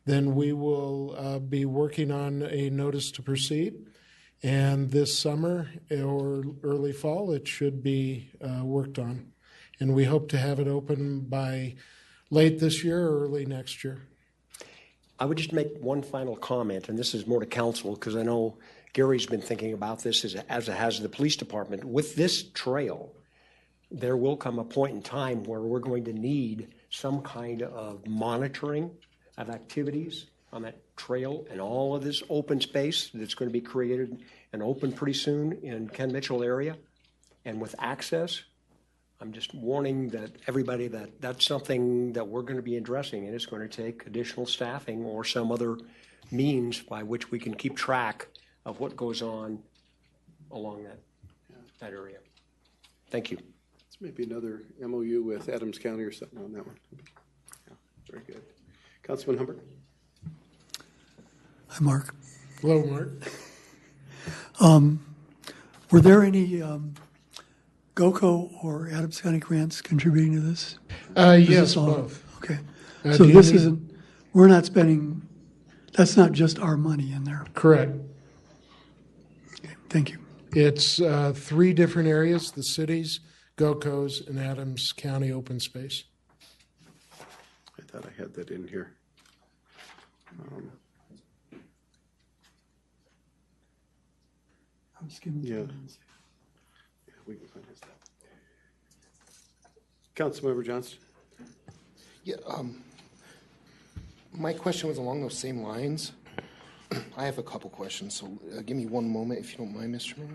then we will be working on a notice to proceed. And this summer or early fall, it should be worked on. And we hope to have it open by late this year or early next year. I would just make one final comment, and this is more to council, because I know Gary's been thinking about this as has the police department. With this trail, there will come a point in time where we're going to need some kind of monitoring of activities on that trail and all of this open space that's going to be created and open pretty soon in Ken Mitchell area. And with access, I'm just warning that everybody that that's something that we're going to be addressing, and it's going to take additional staffing or some other means by which we can keep track of what goes on along that area. Thank you. It's maybe another MOU with Adams County or something on that one. Yeah, very good. Councilman Humbert. Hi, Mark. Hello, Mark. Were there any GOCO or Adams County grants contributing to this? Yes, both. Okay. So this isn't, we're not spending, that's not just our money in there. Correct. Okay, thank you. It's 3 different areas, the cities, GOCOs, and Adams County open space. I thought I had that in here. I'm skimming Yeah. through it. Yeah, we can find his stuff. Councilmember Johnston. Yeah, my question was along those same lines. I have a couple questions, so give me one moment if you don't mind, Mr. Mayor.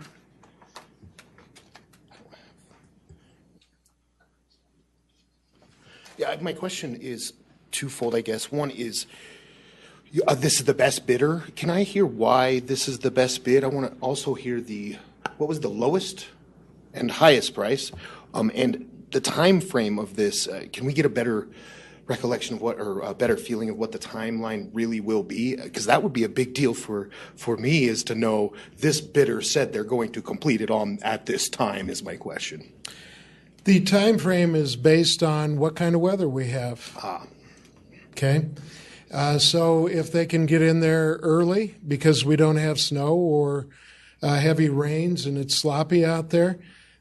Yeah, my question is twofold, I guess. One is, this is the best bidder. Can I hear why this is the best bid? I want to also hear what was the lowest and highest price, and the time frame of this. Can we get a better recollection of or a better feeling of what the timeline really will be? Because that would be a big deal for me, is to know this bidder said they're going to complete it at this time, is my question. The time frame is based on what kind of weather we have. Okay. So if they can get in there early because we don't have snow or heavy rains and it's sloppy out there,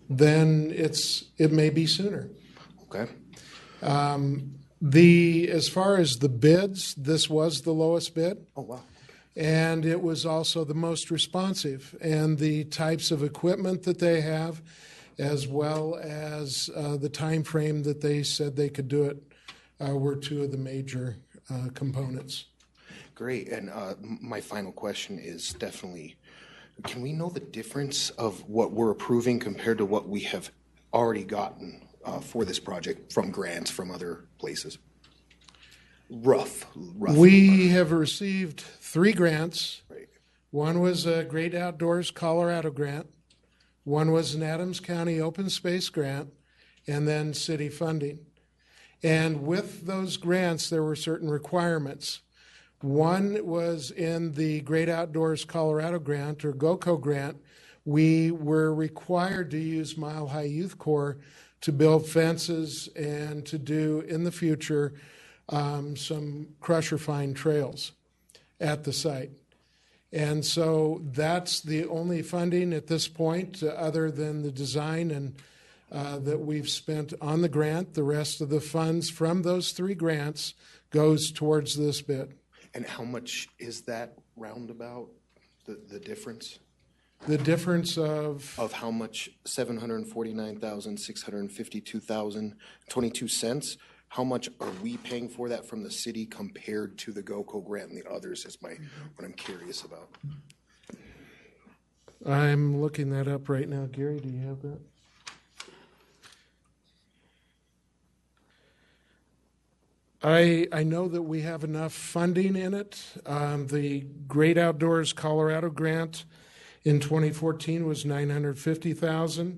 then it may be sooner. Okay. As far as the bids, this was the lowest bid. Oh, wow. And it was also the most responsive. And the types of equipment that they have, as well as the time frame that they said they could do it, were two of the major components. Great. And my final question is definitely, can we know the difference of what we're approving compared to what we have already gotten for this project from grants from other places? Rough. We have received 3 grants. Right. One was a Great Outdoors Colorado grant. One was an Adams County Open Space grant, and then city funding. And with those grants, there were certain requirements. One was in the Great Outdoors Colorado grant, or GOCO grant. We were required to use Mile High Youth Corps to build fences and to do, in the future, some crush-refined trails at the site. And so that's the only funding at this point, other than the design and that we've spent on the grant. The rest of the funds from those 3 grants goes towards this bid. And how much is that roundabout, the difference? The difference of how much? $749,652,022. How much are we paying for that from the city compared to the GOCO grant and the others? Is what I'm curious about. I'm looking that up right now. Gary, do you have that? I know that we have enough funding in it. The Great Outdoors Colorado grant in 2014 was $950,000.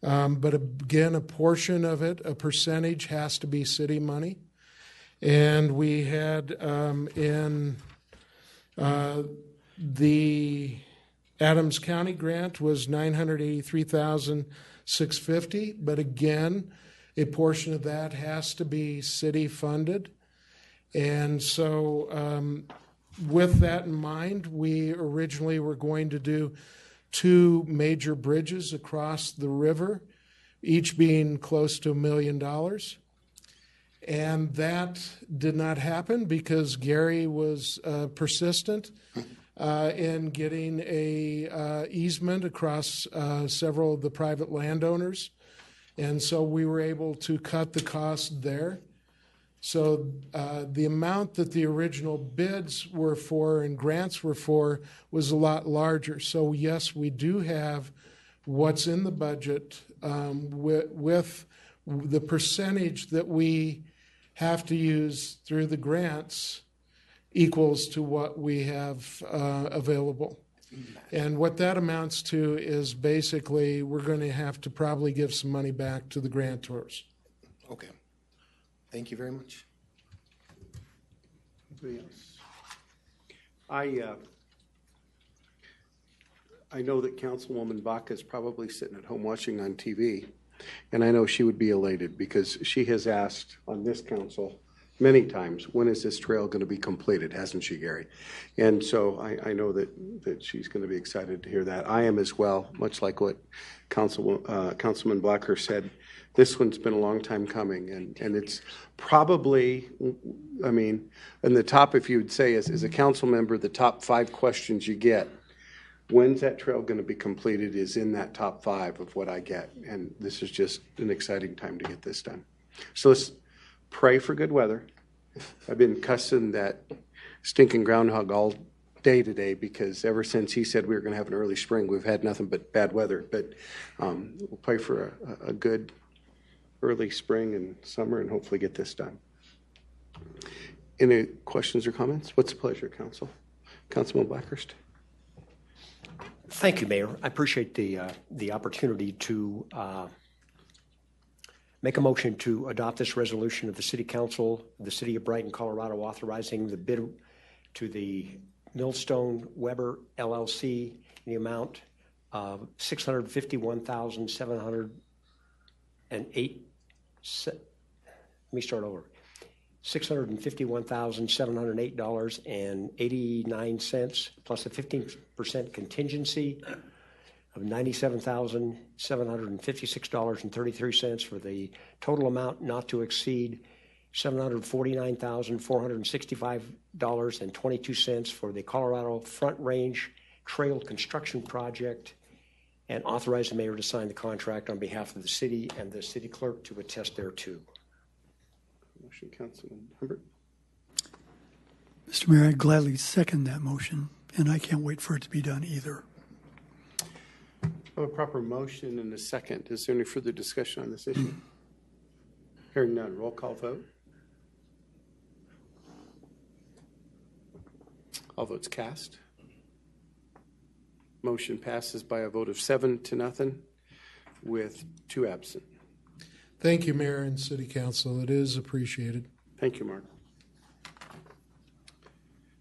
But again, a portion of it, a percentage, has to be city money. And we had in the Adams County grant was $983,650. But again, a portion of that has to be city funded. And so with that in mind, we originally were going to do 2 major bridges across the river, each being close to $1 million. And that did not happen because Gary was persistent in getting a easement across several of the private landowners. And so we were able to cut the cost there. So the amount that the original bids were for and grants were for was a lot larger. So yes, we do have what's in the budget with the percentage that we have to use through the grants equals to what we have available. And what that amounts to is basically we're going to have to probably give some money back to the grantors. Okay. Thank you very much. Anybody else? I know that Councilwoman Baca is probably sitting at home watching on TV, and I know she would be elated because she has asked on this council many times, when is this trail going to be completed, hasn't she, Gary? And so I know that she's going to be excited to hear that. I am as well, much like what Councilman Blacker said. This one's been a long time coming, and it's probably, I mean, in the top, if you would say, as a council member, the top 5 questions you get, when's that trail going to be completed, is in that top 5 of what I get. And this is just an exciting time to get this done. So let's pray for good weather. I've been cussing that stinking groundhog all day today because ever since he said we were going to have an early spring, we've had nothing but bad weather. But we'll pray for a good early spring and summer and hopefully get this done. Any questions or comments? What's the pleasure, Council? Councilman Blackhurst. Thank you, Mayor. I appreciate the opportunity to make a motion to adopt this resolution of the City Council of the City of Brighton, Colorado, authorizing the bid to the Millstone Weber LLC in the amount of $651,708. Let me start over. $651,708.89 plus a 15% contingency of $97,756.33 for the total amount not to exceed $749,465.22 for the Colorado Front Range Trail Construction Project, and authorize the mayor to sign the contract on behalf of the city and the city clerk to attest thereto. Motion, Councilman Humbert. Mr. Mayor, I'd gladly second that motion, and I can't wait for it to be done either. A proper motion and a second. Is there any further discussion on this issue? Hearing none. Roll call vote. All votes cast. Motion passes by a vote of 7-0 with 2 absent. Thank you, Mayor and City Council. It is appreciated. Thank you, Mark.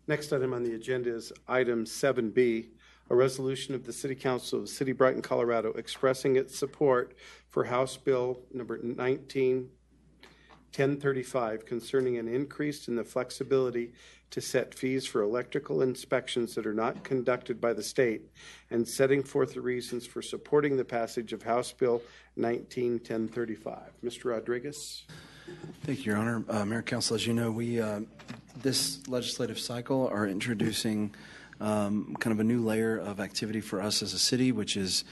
Next item on the agenda is item 7B, a resolution of the City Council of the City of Brighton, Colorado, expressing its support for House Bill number 1035 concerning an increase in the flexibility to set fees for electrical inspections that are not conducted by the state, and setting forth the reasons for supporting the passage of House Bill 1035. Mr. Rodriguez. Thank you, Your Honor. Mayor, Council, as you know, we this legislative cycle are introducing kind of a new layer of activity for us as a city, which is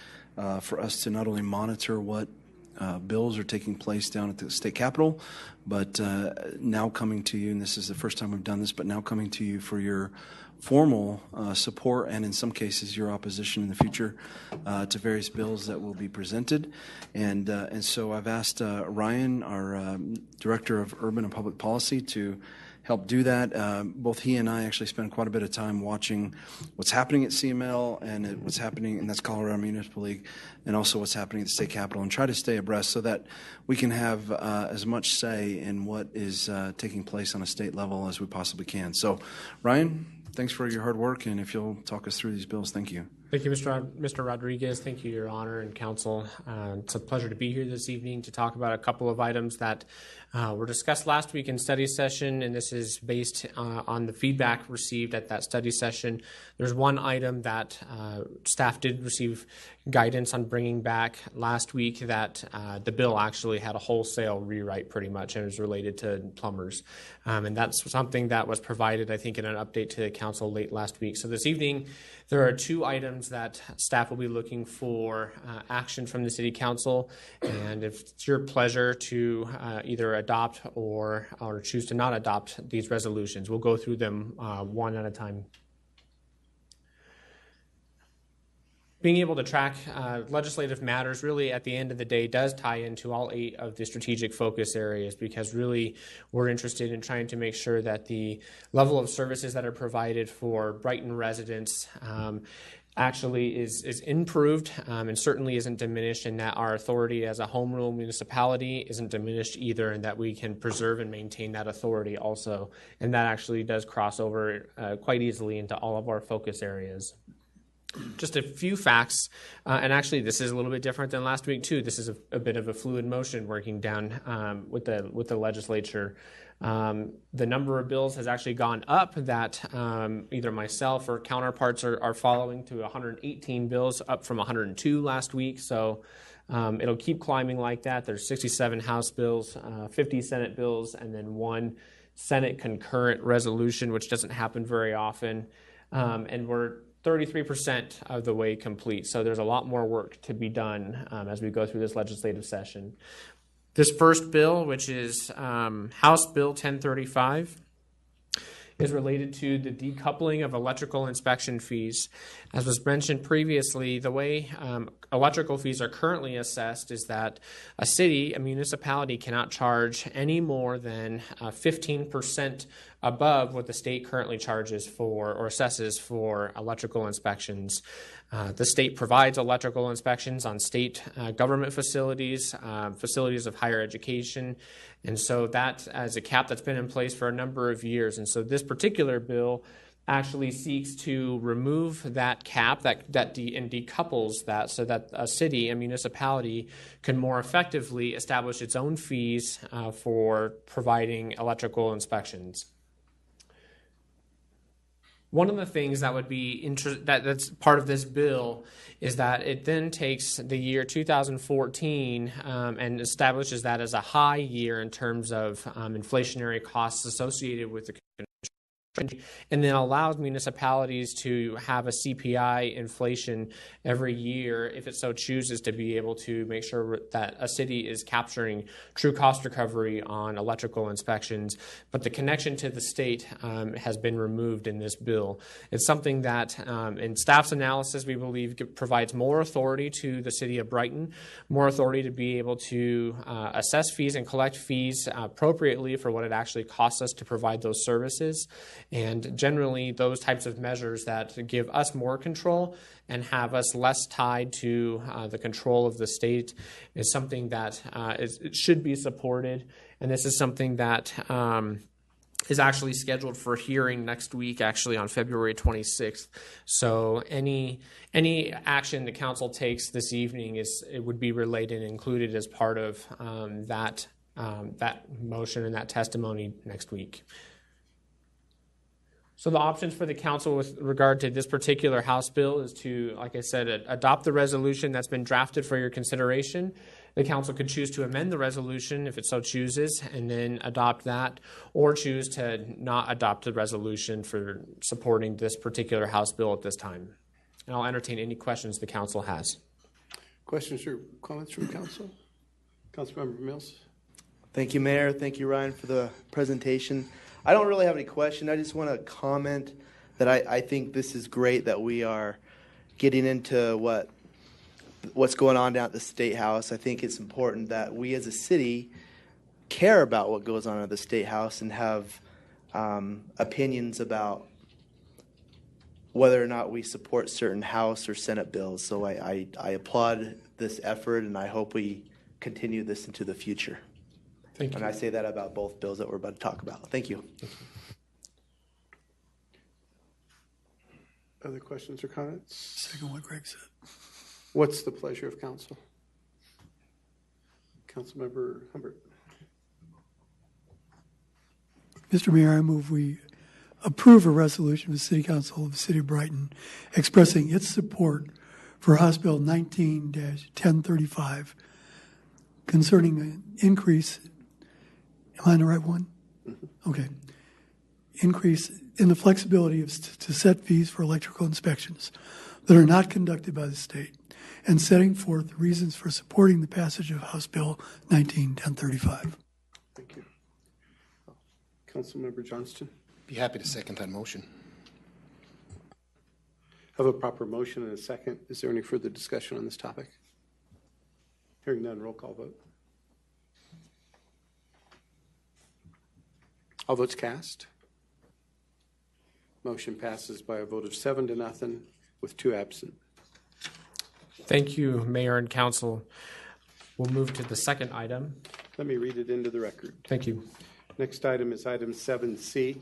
for us to not only monitor what bills are taking place down at the state capitol, but now coming to you, and this is the first time we've done this, but now coming to you for your formal support and in some cases your opposition in the future to various bills that will be presented. And so I've asked Ryan, our Director of Urban and Public Policy, to help do that. Both he and I actually spend quite a bit of time watching what's happening at CML and what's happening, and that's Colorado Municipal League, and also what's happening at the state capitol, and try to stay abreast so that we can have as much say in what is taking place on a state level as we possibly can. So, Ryan, thanks for your hard work, and if you'll talk us through these bills, thank you. Thank you, Mr. Rodriguez. Thank you, Your Honor and Council. It's a pleasure to be here this evening to talk about a couple of items that were discussed last week in study session, and this is based on the feedback received at that study session. There's one item that staff did receive guidance on bringing back last week that the bill actually had a wholesale rewrite pretty much, and it was related to plumbers. And that's something that was provided, I think, in an update to the council late last week. So this evening, there are 2 items that staff will be looking for action from the City Council, and if it's your pleasure to either adopt or choose to not adopt these resolutions, we'll go through them one at a time. Being able to track legislative matters really at the end of the day does tie into all 8 of the strategic focus areas, because really we're interested in trying to make sure that the level of services that are provided for Brighton residents actually is improved and certainly isn't diminished, and that our authority as a home rule municipality isn't diminished either, and that we can preserve and maintain that authority also. And that actually does cross over quite easily into all of our focus areas. Just a few facts, and actually this is a little bit different than last week too. This is a bit of a fluid motion working down with the legislature. The number of bills has actually gone up that either myself or counterparts are following to 118 bills, up from 102 last week. So it'll keep climbing like that. There's 67 House bills, 50 Senate bills, and then 1 Senate concurrent resolution, which doesn't happen very often. And we're 33% of the way complete. So there's a lot more work to be done as we go through this legislative session. This first bill, which is House Bill 1035, is related to the decoupling of electrical inspection fees. As was mentioned previously, the way electrical fees are currently assessed is that a municipality cannot charge any more than 15% above what the state currently charges for or assesses for electrical inspections. The state provides electrical inspections on state government facilities, facilities of higher education, and so that is a cap that's been in place for a number of years. And so this particular bill actually seeks to remove that cap and decouples that so that a municipality, can more effectively establish its own fees for providing electrical inspections. One of the things that would be that's part of this bill is that it then takes the year 2014 and establishes that as a high year in terms of inflationary costs associated with the and then allows municipalities to have a CPI inflation every year if it so chooses to be able to make sure that a city is capturing true cost recovery on electrical inspections. But the connection to the state has been removed in this bill. It's something that in staff's analysis we believe provides more authority to the city of Brighton, more authority to be able to assess fees and collect fees appropriately for what it actually costs us to provide those services. And generally, those types of measures that give us more control and have us less tied to the control of the state is something that it should be supported. And this is something that is actually scheduled for hearing next week, actually on February 26th. So any action the council takes this evening it would be relayed and included as part of that motion and that testimony next week. So the options for the council with regard to this particular House bill is to, like I said, adopt the resolution that's been drafted for your consideration. The council could choose to amend the resolution if it so chooses and then adopt that, or choose to not adopt the resolution for supporting this particular House bill at this time. And I'll entertain any questions the council has. Questions or comments from council? Councilmember Mills. Thank you, Mayor. Thank you, Ryan, for the presentation. I don't really have any question. I just want to comment that I think this is great that we are getting into what's going on down at the State House. I think it's important that we as a city care about what goes on at the State House and have opinions about whether or not we support certain House or Senate bills. So I applaud this effort, and I hope we continue this into the future. Thank you. And I say that about both bills that we're about to talk about. Thank you. Other questions or comments? Second what Greg said. What's the pleasure of council? Councilmember Humbert. Mr. Mayor, I move we approve a resolution of the City Council of the City of Brighton expressing its support for House Bill 19-1035 concerning an increase. Am I on the right one? Mm-hmm. Okay. Increase in the flexibility to set fees for electrical inspections that are not conducted by the state, and setting forth the reasons for supporting the passage of House Bill 19-1035. Thank you. Councilmember Johnston. Be happy to second that motion. Have a proper motion and a second. Is there any further discussion on this topic? Hearing none, roll call vote. All votes cast. Motion passes by a vote of 7-0 with 2 absent. Thank you, Mayor and Council. We'll move to the second item. Let me read it into the record. Thank you. Next item is item 7C,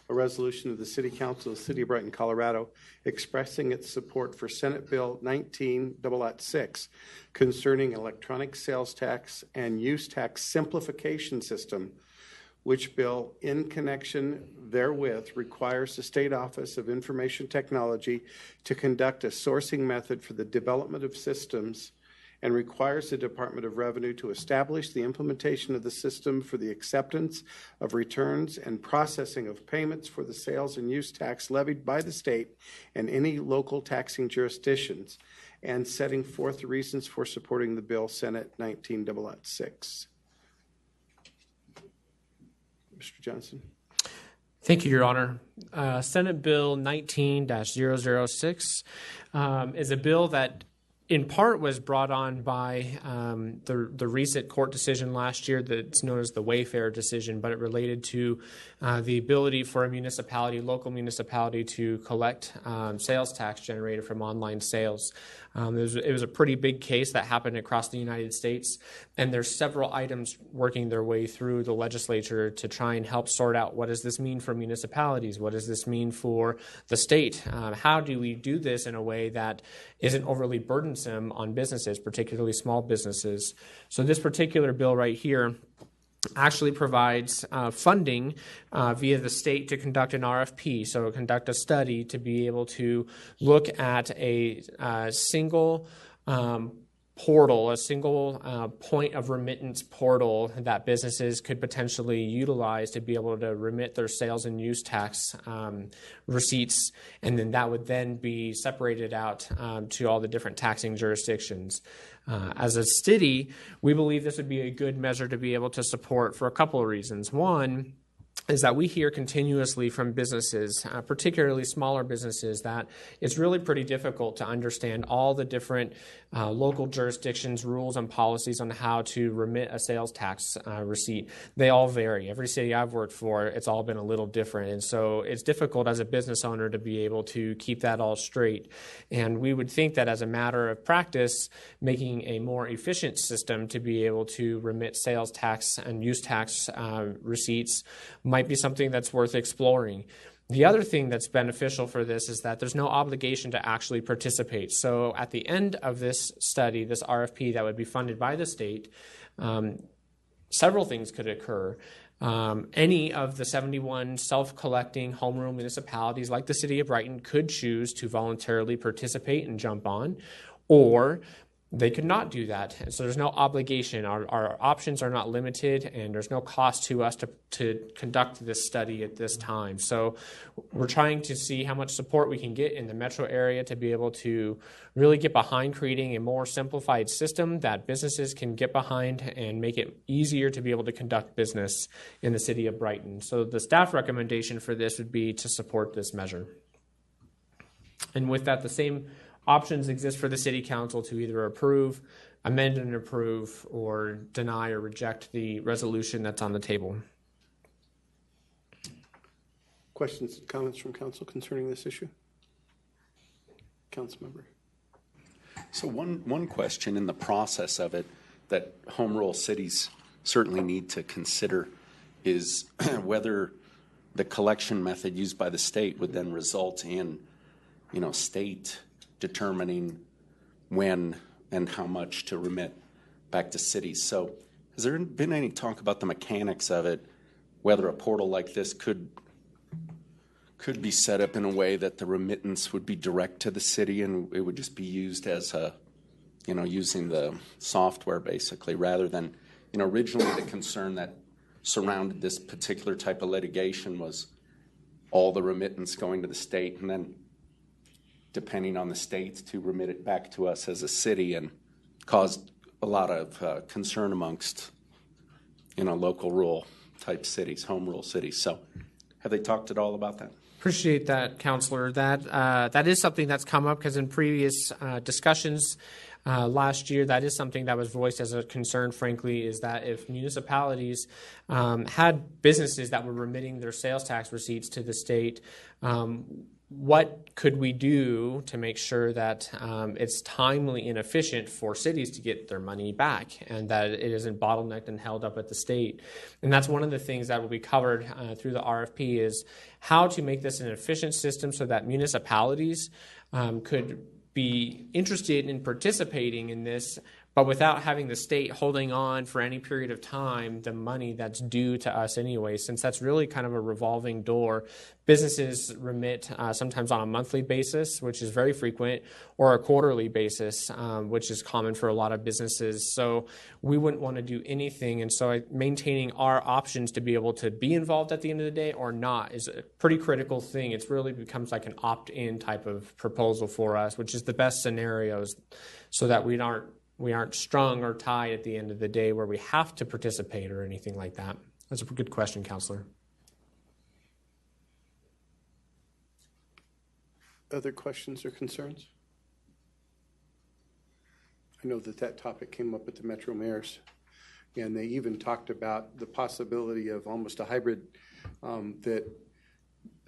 a resolution of the City Council of the City of Brighton, Colorado, expressing its support for Senate Bill 19-006 concerning electronic sales tax and use tax simplification system, which bill, in connection therewith, requires the State Office of Information Technology to conduct a sourcing method for the development of systems and requires the Department of Revenue to establish the implementation of the system for the acceptance of returns and processing of payments for the sales and use tax levied by the state and any local taxing jurisdictions, and setting forth the reasons for supporting the bill, Senate 19-006. Mr. Johnson. Thank you, Your Honor. Senate Bill 19-006 is a bill that in part was brought on by the recent court decision last year that's known as the Wayfair decision, but it related to the ability for a municipality, local municipality, to collect sales tax generated from online sales. It was a pretty big case that happened across the United States, and there's several items working their way through the legislature to try and help sort out what does this mean for municipalities? What does this mean for the state? How do we do this in a way that isn't overly burdensome on businesses, particularly small businesses? So this particular bill right here actually provides funding via the state to conduct an RFP, so conduct a study to be able to look at a single portal, a single point of remittance portal that businesses could potentially utilize to be able to remit their sales and use tax receipts, and then that would then be separated out to all the different taxing jurisdictions. As a city, we believe this would be a good measure to be able to support for a couple of reasons. One is that we hear continuously from businesses, particularly smaller businesses, that it's really pretty difficult to understand all the different local jurisdictions, rules, and policies on how to remit a sales tax receipt. They all vary. Every city I've worked for, it's all been a little different. And so it's difficult as a business owner to be able to keep that all straight. And we would think that as a matter of practice, making a more efficient system to be able to remit sales tax and use tax receipts might be something that's worth exploring. The other thing that's beneficial for this is that there's no obligation to actually participate. So at the end of this study, this RFP that would be funded by the state, several things could occur. Any of the 71 self-collecting home rule municipalities like the city of Brighton could choose to voluntarily participate and jump on, or they could not do that. And so there's no obligation. Our options are not limited, and there's no cost to us to conduct this study at this time. So we're trying to see how much support we can get in the metro area to be able to really get behind creating a more simplified system that businesses can get behind and make it easier to be able to conduct business in the city of Brighton. So the staff recommendation for this would be to support this measure. And with that, the same options exist for the City Council to either approve, amend and approve, or deny or reject the resolution that's on the table. Questions and comments from council concerning this issue? Councilmember. So one question in the process of it that home rule cities certainly need to consider is whether the collection method used by the state would then result in, state determining when and how much to remit back to cities. So has there been any talk about the mechanics of it, whether a portal like this could be set up in a way that the remittance would be direct to the city and it would just be used as a, using the software basically, rather than, originally the concern that surrounded this particular type of litigation was all the remittance going to the state and then depending on the state to remit it back to us as a city, and caused a lot of concern amongst, local rural type cities, home rule cities. So have they talked at all about that? Appreciate that, Councilor. That is something that's come up because in previous discussions last year, that is something that was voiced as a concern, frankly, is that if municipalities had businesses that were remitting their sales tax receipts to the state, what could we do to make sure that it's timely and efficient for cities to get their money back and that it isn't bottlenecked and held up at the state? And that's one of the things that will be covered through the RFP is how to make this an efficient system so that municipalities could be interested in participating in this, but without having the state holding on for any period of time the money that's due to us anyway, since that's really kind of a revolving door. Businesses remit sometimes on a monthly basis, which is very frequent, or a quarterly basis, which is common for a lot of businesses. So we wouldn't want to do anything. And so maintaining our options to be able to be involved at the end of the day or not is a pretty critical thing. It really becomes like an opt-in type of proposal for us, which is the best scenarios so that we aren't strung or tied at the end of the day where we have to participate or anything like that. That's a good question, Counselor. Other questions or concerns? I know that topic came up at the Metro Mayors, and they even talked about the possibility of almost a hybrid that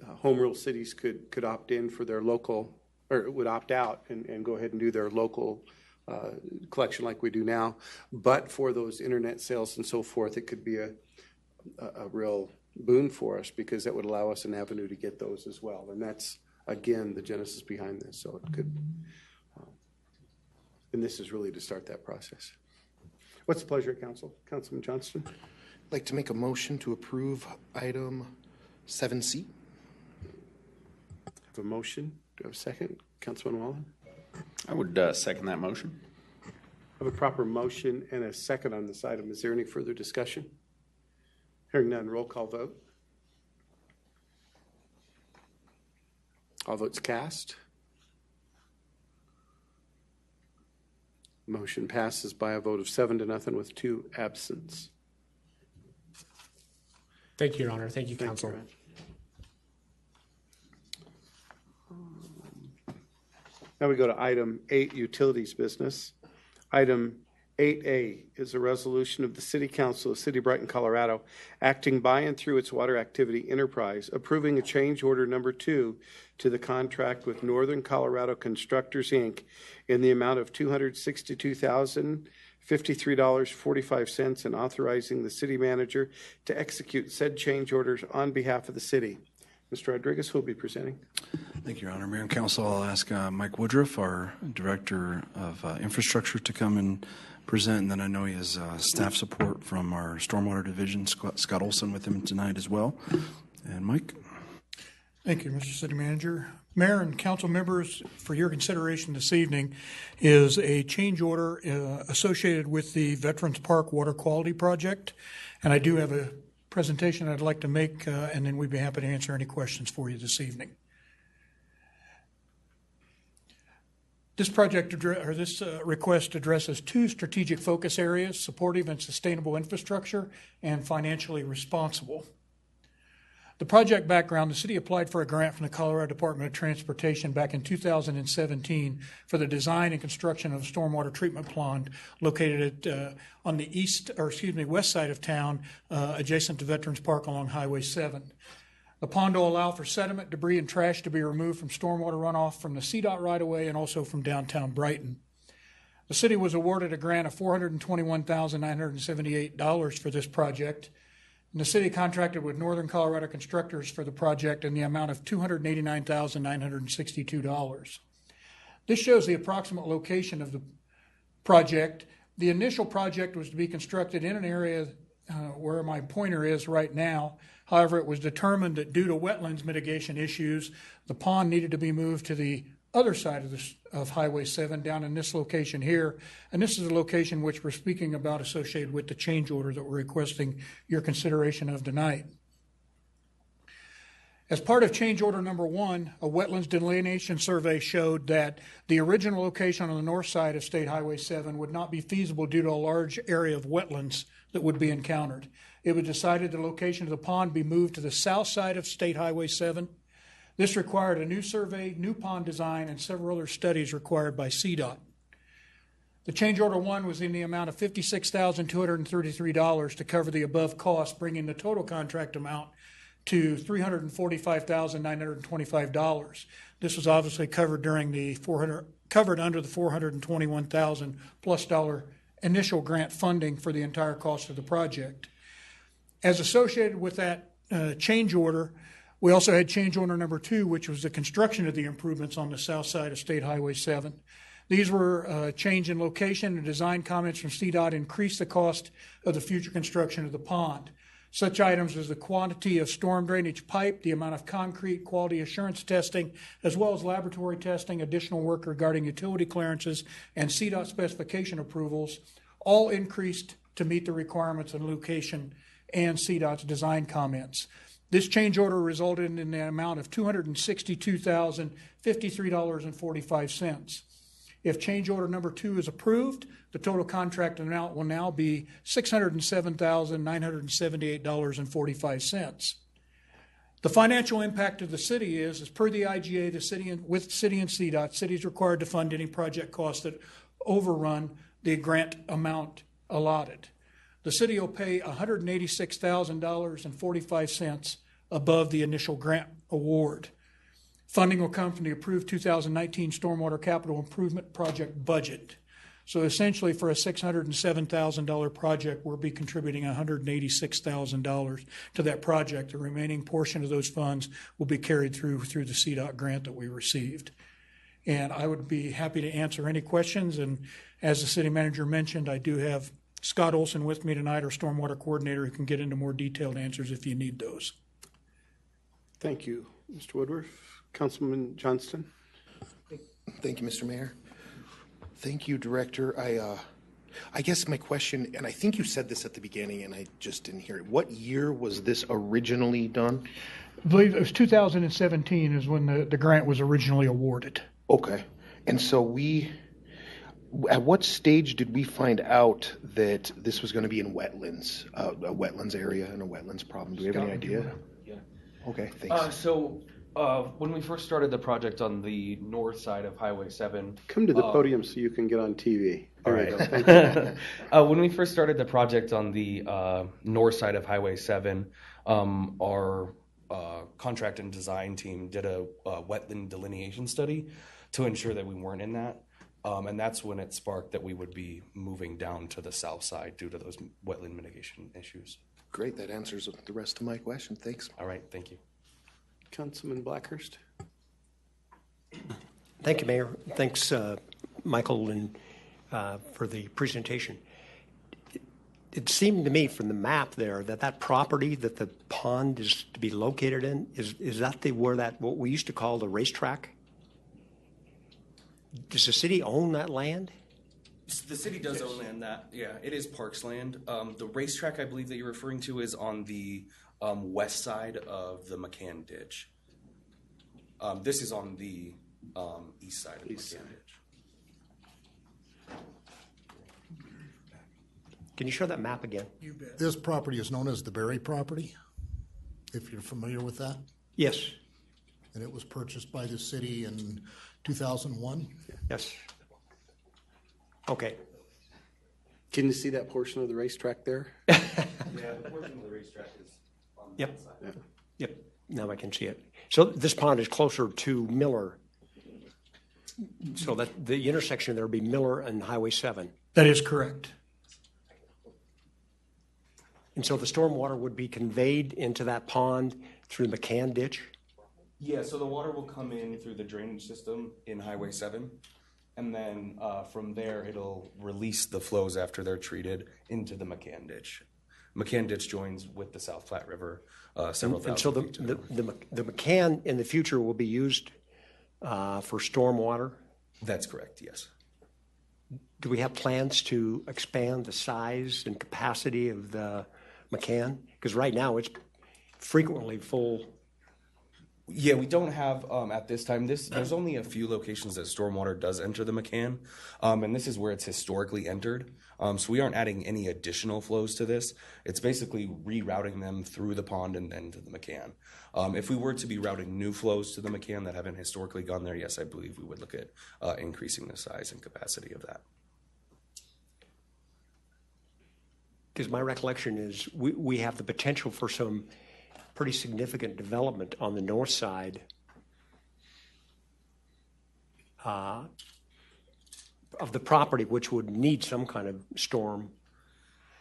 home rule cities could opt in for their local, or would opt out and go ahead and do their local collection like we do now. But for those internet sales and so forth, it could be a real boon for us because that would allow us an avenue to get those as well. And that's, again, the genesis behind this. So it could, and this is really to start that process. What's the pleasure of council? Councilman Johnston? like to make a motion to approve item 7C. Have a motion. Do I have a second? Councilman Wallen? I would second that motion. I have a proper motion and a second on this item. Is there any further discussion? Hearing none, roll call vote. All votes cast. Motion passes by a vote of 7-0 with 2 absents. Thank you, Your Honor. Thank you, Council. Now we go to item 8, utilities business. Item 8A is a resolution of the City Council of the City of Brighton, Colorado, acting by and through its water activity enterprise, approving a change order number 2 to the contract with Northern Colorado Constructors, Inc. in the amount of $262,053.45 and authorizing the city manager to execute said change orders on behalf of the city. Mr. Rodriguez will be presenting. Thank you, Your Honor. Mayor and Council, I'll ask Mike Woodruff, our Director of Infrastructure, to come and present, and then I know he has staff support from our Stormwater Division, Scott Olson, with him tonight as well. And Mike? Thank you, Mr. City Manager. Mayor and council members, for your consideration this evening is a change order associated with the Veterans Park Water Quality Project, and I do have a presentation I'd like to make, and then we'd be happy to answer any questions for you this evening. This request addresses 2 strategic focus areas: supportive and sustainable infrastructure and financially responsible. The project background: the city applied for a grant from the Colorado Department of Transportation back in 2017 for the design and construction of a stormwater treatment pond located on the west side of town, adjacent to Veterans Park along Highway 7. The pond will allow for sediment, debris, and trash to be removed from stormwater runoff from the CDOT right-of-way and also from downtown Brighton. The city was awarded a grant of $421,978 for this project, and the city contracted with Northern Colorado Constructors for the project in the amount of $289,962. This shows the approximate location of the project. The initial project was to be constructed in an area where my pointer is right now. However, it was determined that due to wetlands mitigation issues, the pond needed to be moved to the other side of Highway 7 down in this location here. And this is the location which we're speaking about associated with the change order that we're requesting your consideration of tonight. As part of change order number 1, a wetlands delineation survey showed that the original location on the north side of State Highway 7 would not be feasible due to a large area of wetlands that would be encountered. It was decided the location of the pond be moved to the south side of State Highway 7. This required a new survey, new pond design, and several other studies required by CDOT. The change order 1 was in the amount of $56,233 to cover the above costs, bringing the total contract amount to $345,925. This was obviously covered under the $421,000 plus initial grant funding for the entire cost of the project. As associated with that change order, we also had change order number 2, which was the construction of the improvements on the south side of State Highway 7. These were change in location and design comments from CDOT increased the cost of the future construction of the pond. Such items as the quantity of storm drainage pipe, the amount of concrete, quality assurance testing, as well as laboratory testing, additional work regarding utility clearances, and CDOT specification approvals, all increased to meet the requirements and location and CDOT's design comments. This change order resulted in the amount of $262,053.45. If change order number 2 is approved, the total contract amount will now be $607,978.45. The financial impact of the city is, as per the IGA, with city and CDOT, city is required to fund any project costs that overrun the grant amount allotted. The city will pay $186,000.45 above the initial grant award. Funding will come from the approved 2019 Stormwater Capital Improvement Project budget. So essentially for a $607,000 project, we'll be contributing $186,000 to that project. The remaining portion of those funds will be carried through the CDOT grant that we received. And I would be happy to answer any questions. And as the city manager mentioned, I do have Scott Olson with me tonight, our stormwater coordinator, who can get into more detailed answers if you need those. Thank you, Mr. Woodworth. Councilman Johnston. Thank you, Mr. Mayor. Thank you, Director. I guess my question, and I think you said this at the beginning and I just didn't hear it. What year was this originally done? I believe it was 2017 is when the grant was originally awarded. Okay. And so at what stage did we find out that this was going to be in wetlands, a wetlands area and a wetlands problem? Do we have any idea? Yeah. Okay, thanks. When we first started the project on the north side of Highway 7... Come to the podium so you can get on TV. All right. Thank you. When we first started the project on the north side of Highway 7, our contract and design team did a wetland delineation study to ensure that we weren't in that. And that's when it sparked that we would be moving down to the south side due to those wetland mitigation issues. Great. That answers the rest of my question. Thanks. All right. Thank you. Councilman Blackhurst. Thank you, Mayor. Thanks, Michael, and for the presentation. It seemed to me from the map there that property that the pond is to be located in is that what we used to call the racetrack? Does the city own that land? The city does own land that. Yeah, it is parks land. The racetrack I believe that you're referring to is on the west side of the McCann Ditch. This is on the east side of the McCann Ditch. Can you show that map again? You bet. This property is known as the Berry property, if you're familiar with that. Yes. And it was purchased by the city in 2001. Yes. Okay. Can you see that portion of the racetrack there? Yeah, the portion of the racetrack is on the Yep. side. Yep. Now I can see it. So this pond is closer to Miller. So that the intersection there would be Miller and Highway 7. That is correct. And so the stormwater would be conveyed into that pond through the McCann Ditch? Yeah, so the water will come in through the drainage system in Highway 7, and then from there it'll release the flows after they're treated into the McCann Ditch. McCann Ditch joins with the South Platte River several thousand And so the McCann in the future will be used for stormwater? That's correct, yes. Do we have plans to expand the size and capacity of the McCann? Because right now it's frequently full. Yeah, we don't have at this time. There's only a few locations that stormwater does enter the McCann, and this is where it's historically entered. So we aren't adding any additional flows to this. It's basically rerouting them through the pond and then to the McCann. If we were to be routing new flows to the McCann that haven't historically gone there, yes, I believe we would look at increasing the size and capacity of that. Because my recollection is we have the potential for some pretty significant development on the north side of the property, which would need some kind of storm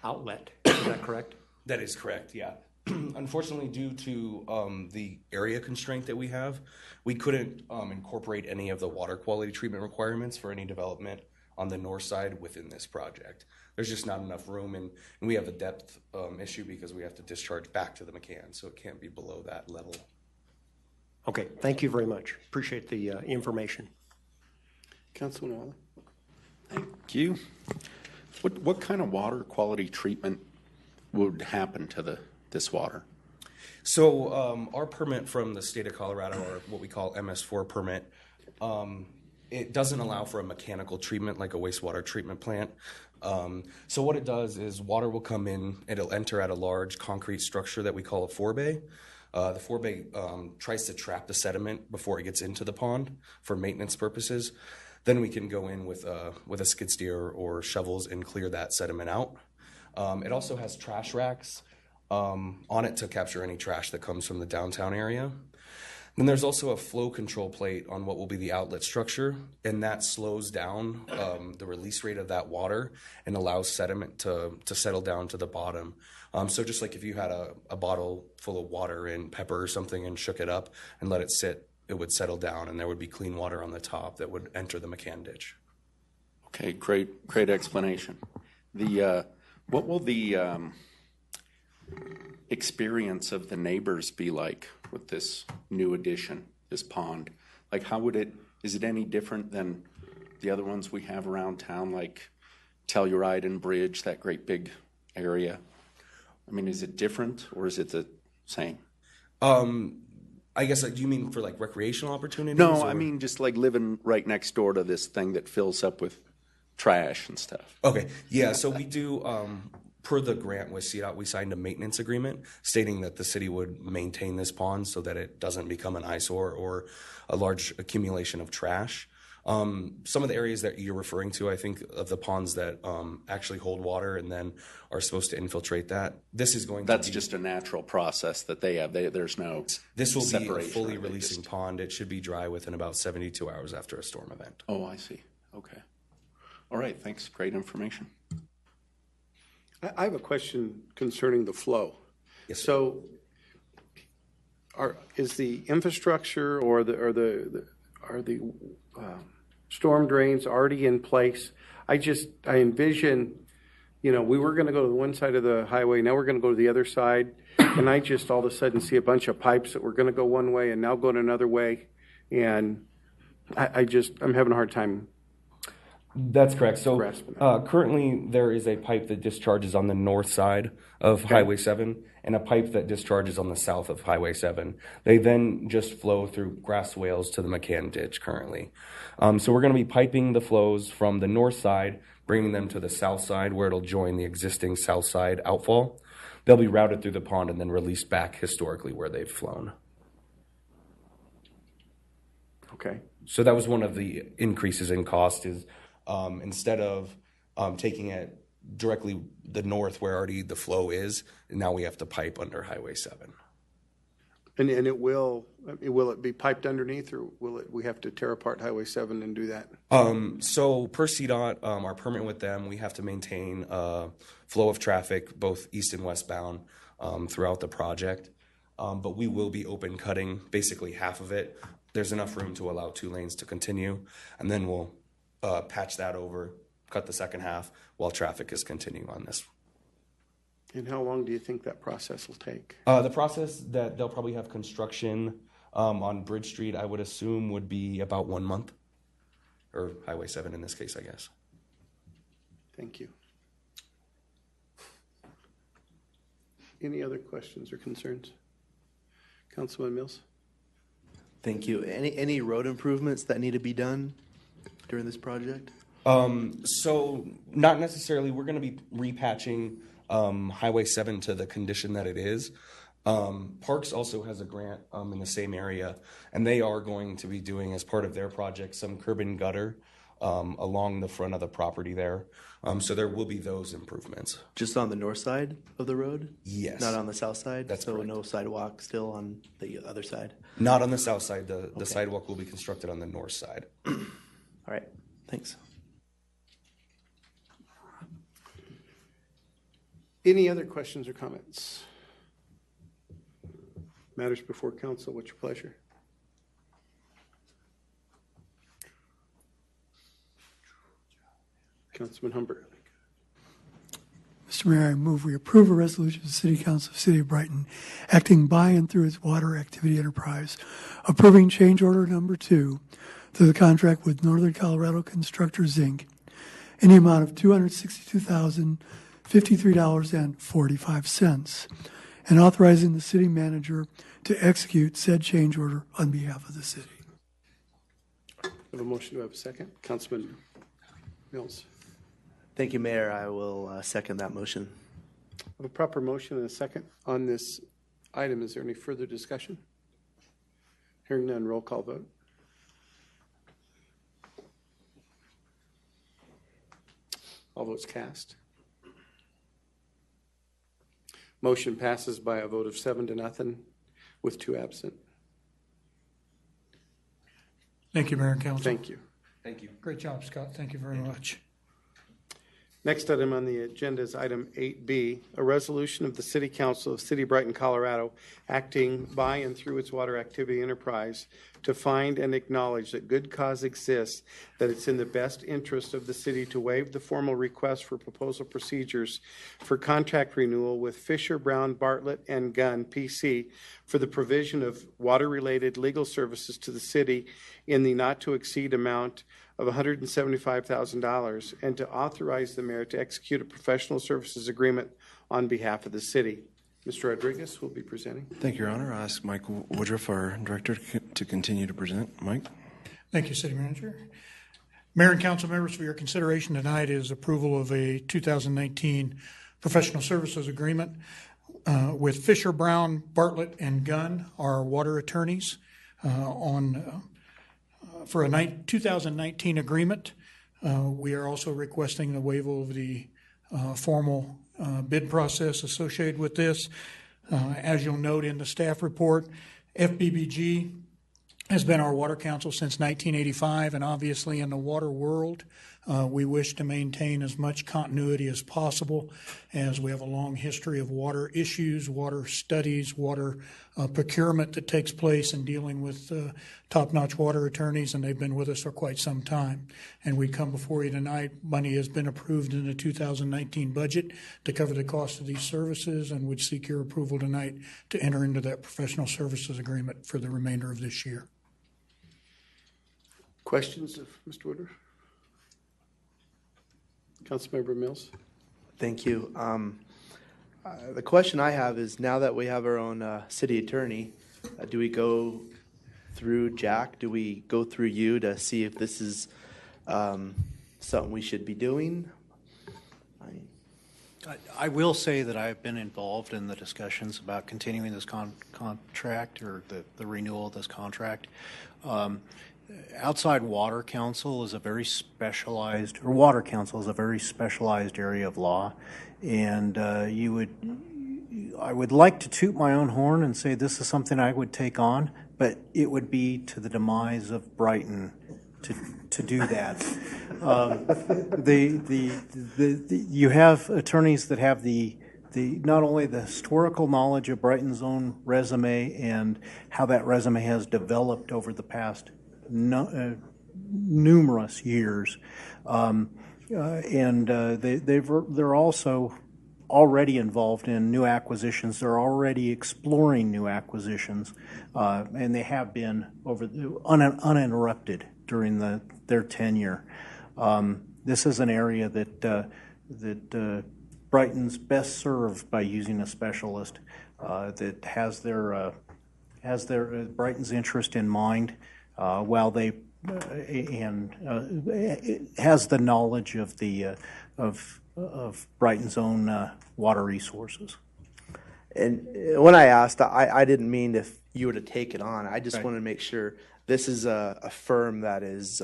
outlet. Is that correct? That is correct, yeah. Unfortunately, due to the area constraint that we have, we couldn't incorporate any of the water quality treatment requirements for any development on the north side within this project. There's just not enough room, and we have a depth issue because we have to discharge back to the McCann, so it can't be below that level. Okay, thank you very much. Appreciate the information. Councilman Waller. Thank you. What kind of water quality treatment would happen to this water? So our permit from the state of Colorado, or what we call MS4 permit, it doesn't allow for a mechanical treatment like a wastewater treatment plant. So what it does is water will come in, it'll enter at a large concrete structure that we call a forebay. The forebay tries to trap the sediment before it gets into the pond for maintenance purposes. Then we can go in with a skid steer or shovels and clear that sediment out. It also has trash racks on it to capture any trash that comes from the downtown area. Then there's also a flow control plate on what will be the outlet structure, and that slows down the release rate of that water and allows sediment to settle down to the bottom. So just like if you had a bottle full of water and pepper or something and shook it up and let it sit, it would settle down and there would be clean water on the top that would enter the McCann Ditch. Okay, great explanation. What will the experience of the neighbors be like with this new addition, this pond? Like, how would it, is it any different than the other ones we have around town, like Telluride and Bridge, that great big area? I mean, is it different or is it the same? I guess, do you mean for like recreational opportunities? No, or? I mean just like living right next door to this thing that fills up with trash and stuff. Okay, yeah, so we do, per the grant with CDOT, we signed a maintenance agreement stating that the city would maintain this pond so that it doesn't become an eyesore or a large accumulation of trash. Some of the areas that you're referring to, I think, of the ponds that actually hold water and then are supposed to infiltrate that, this is going That's to be... just a natural process that they have. There's no This will be a separation. fully releasing pond. It should be dry within about 72 hours after a storm event. Oh, I see. Okay. All right, thanks. Great information. I have a question concerning the flow. Yes, sir. So, is the infrastructure or the storm drains already in place? I envision, we were going to go to the one side of the highway, now we're going to go to the other side, and I just all of a sudden see a bunch of pipes that were going to go one way and now going another way, and I'm having a hard time. That's correct. So currently there is a pipe that discharges on the north side of Highway 7 and a pipe that discharges on the south of Highway 7. They then just flow through grass swales to the McCann Ditch currently. So we're going to be piping the flows from the north side, bringing them to the south side where it'll join the existing south side outfall. They'll be routed through the pond and then released back historically where they've flown. Okay. So that was one of the increases in cost is instead of taking it directly the north where already the flow is, now we have to pipe under Highway 7. And will it be piped underneath, or we have to tear apart Highway 7 and do that? So per CDOT, our permit with them, we have to maintain flow of traffic both east and westbound throughout the project. But we will be open cutting basically half of it. There's enough room to allow 2 lanes to continue, and then we'll patch that over, cut the second half while traffic is continuing on this. And how long do you think that process will take? The process that they'll probably have construction on Bridge Street, I would assume, would be about 1 month, or Highway 7 in this case, I guess. Thank you. Any other questions or concerns? Councilman Mills? Thank you. Any road improvements that need to be done during this project? So not necessarily. We're going to be repatching Highway 7 to the condition that it is. Parks also has a grant in the same area, and they are going to be doing, as part of their project, some curb and gutter along the front of the property there. So there will be those improvements. Just on the north side of the road? Yes. Not on the south side? That's so correct. No sidewalk still on the other side? Not on the south side. The sidewalk will be constructed on the north side. All right. Thanks. Any other questions or comments? Matters before council, what's your pleasure? Councilman Humbert. Mr. Mayor, I move we approve a resolution of the City Council of the City of Brighton acting by and through its water activity enterprise, approving change order number 2 to the contract with Northern Colorado Constructors, Inc. in the amount of $262,053.45, and authorizing the city manager to execute said change order on behalf of the city. I have a motion. Do I have a second? Councilman Mills. Thank you, Mayor. I will second that motion. I have a proper motion and a second on this item. Is there any further discussion? Hearing none, roll call vote. All votes cast. Motion passes by a vote of 7-0 with 2 absent. Thank you, Mayor and Council. Thank you. Thank you. Great job, Scott. Thank you very much. Next item on the agenda is item 8B, a resolution of the City Council of City Brighton, Colorado, acting by and through its water activity enterprise to find and acknowledge that good cause exists, that it's in the best interest of the city to waive the formal request for proposal procedures for contract renewal with Fisher, Brown, Bartlett, and Gunn, P.C., for the provision of water-related legal services to the city in the not-to-exceed amount of $175,000, and to authorize the mayor to execute a professional services agreement on behalf of the city. Mr. Rodriguez will be presenting. Thank you, Your Honor. I'll ask Mike Woodruff, our director, to continue to present. Mike? Thank you, City Manager. Mayor and council members, for your consideration tonight is approval of a 2019 professional services agreement with Fisher, Brown, Bartlett, and Gunn, our water attorneys, for a 2019 agreement. We are also requesting the waiver of the formal bid process associated with this. As you'll note in the staff report, FBBG has been our water council since 1985, and obviously in the water world, we wish to maintain as much continuity as possible, as we have a long history of water issues, water studies, water procurement that takes place in dealing with top-notch water attorneys, and they've been with us for quite some time. And we come before you tonight. Money has been approved in the 2019 budget to cover the cost of these services, and would seek your approval tonight to enter into that professional services agreement for the remainder of this year. Questions of Mr. Woodruff? Councilmember Mills? Thank you. The question I have is, now that we have our own city attorney, do we go through Jack? Do we go through you to see if this is something we should be doing? I will say that I've been involved in the discussions about continuing this contract, or the renewal of this contract. Outside Water Council is a very specialized, or Water Council is a very specialized area of law, and I would like to toot my own horn and say this is something I would take on, but it would be to the demise of Brighton to do that. You have attorneys that have the not only the historical knowledge of Brighton's own resume and how that resume has developed over the past numerous years, and they're also already involved in new acquisitions. They're already exploring new acquisitions, and they have been uninterrupted during their tenure. This is an area that Brighton's best served by using a specialist that has their Brighton's interest in mind, while they has the knowledge of of Brighton's own water resources. And when I asked, I didn't mean if you were to take it on. I just Right. want to make sure this is a firm that is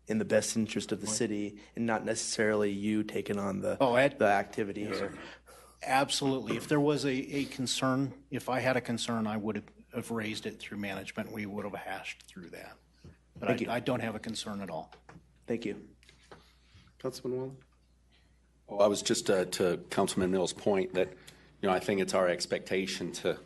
in the best interest of the city, and not necessarily you taking on the activity here. Absolutely. If there was a concern, if I had a concern, I would have raised it through management. We would have hashed through that. But Thank you. I don't have a concern at all. Thank you. Councilman Waller? Oh, I was just to Councilman Mills' point that, I think it's our expectation to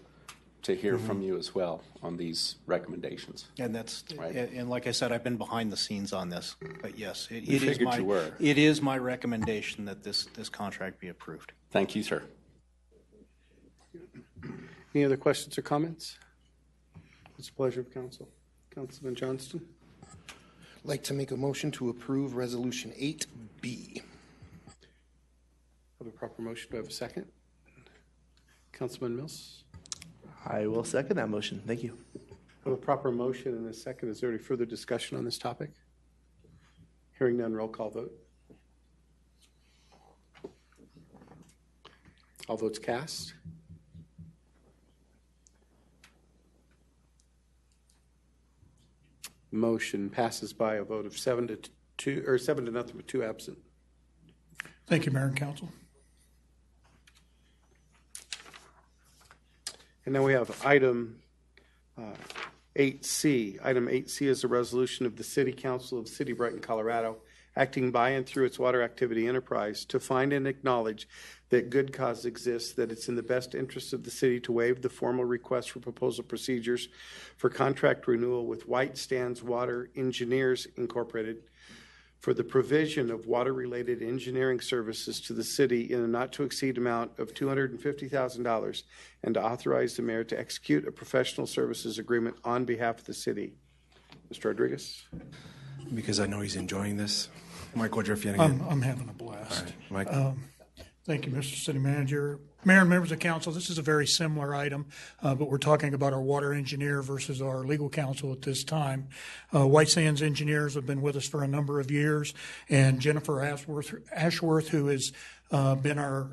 hear from you as well on these recommendations. And that's Right. and like I said, I've been behind the scenes on this. But yes, We figured you were. it is my recommendation that this contract be approved. Thank you, sir. Any other questions or comments? It's a pleasure of council. Councilman Johnston? I'd like to make a motion to approve Resolution 8B. Have a proper motion. Do I have a second? Councilman Mills? I will second that motion. Thank you. Have a proper motion and a second. Is there any further discussion on this topic? Hearing none, roll call vote. All votes cast. Motion passes by a vote of 7-2, or 7-0 with 2 absent. Thank you, Mayor and Council. And now we have item 8C. Item 8C is a resolution of the City Council of City Brighton, Colorado, acting by and through its water activity enterprise, to find and acknowledge that good cause exists, that it's in the best interest of the city to waive the formal request for proposal procedures for contract renewal with White Sands Water Engineers Incorporated for the provision of water-related engineering services to the city in a not-to-exceed amount of $250,000, and to authorize the mayor to execute a professional services agreement on behalf of the city. Mr. Rodriguez? Because I know he's enjoying this. Mike Woodruff, yet again. I'm having a blast. All right, Mike. Thank you, Mr. City Manager. Mayor and members of council, this is a very similar item, but we're talking about our water engineer versus our legal counsel at this time. White Sands engineers have been with us for a number of years, and Jennifer Ashworth, who has been our